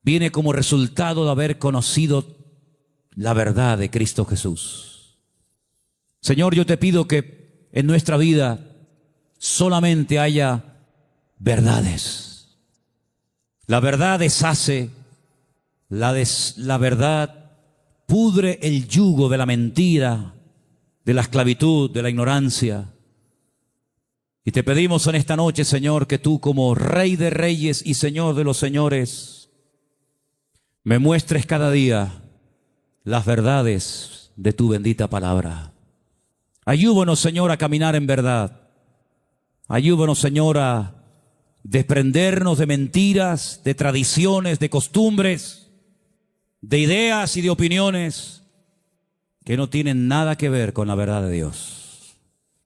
viene como resultado de haber conocido la verdad de Cristo Jesús. Señor, yo te pido que en nuestra vida solamente haya verdades. La verdad deshace, la verdad pudre el yugo de la mentira, de la esclavitud, de la ignorancia. Y te pedimos en esta noche, Señor, que tú como Rey de Reyes y Señor de los Señores, me muestres cada día las verdades de tu bendita palabra. Ayúdanos, Señor, a caminar en verdad. Ayúdanos, Señor, a desprendernos de mentiras, de tradiciones, de costumbres, de ideas y de opiniones que no tienen nada que ver con la verdad de Dios.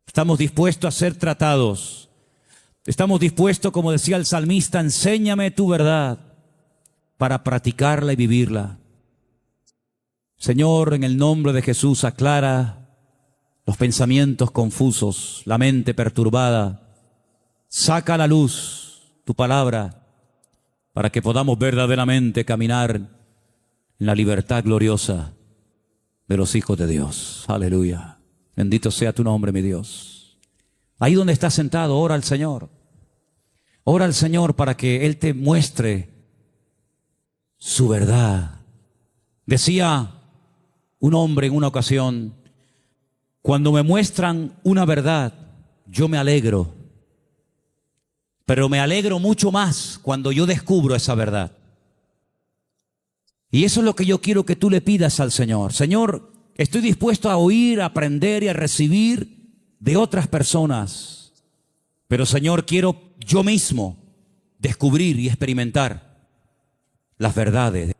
Estamos dispuestos a ser tratados. Estamos dispuestos, como decía el salmista, enséñame tu verdad para practicarla y vivirla. Señor, en el nombre de Jesús, aclara los pensamientos confusos, la mente perturbada. Saca a la luz tu palabra para que podamos verdaderamente caminar en la libertad gloriosa de los hijos de Dios. Aleluya. Bendito sea tu nombre, mi Dios. Ahí donde estás sentado, ora al Señor. Ora al Señor para que Él te muestre su verdad. Decía un hombre en una ocasión, cuando me muestran una verdad, yo me alegro, pero me alegro mucho más cuando yo descubro esa verdad. Y eso es lo que yo quiero que tú le pidas al Señor. Señor, estoy dispuesto a oír, a aprender y a recibir de otras personas, pero Señor, quiero yo mismo descubrir y experimentar las verdades.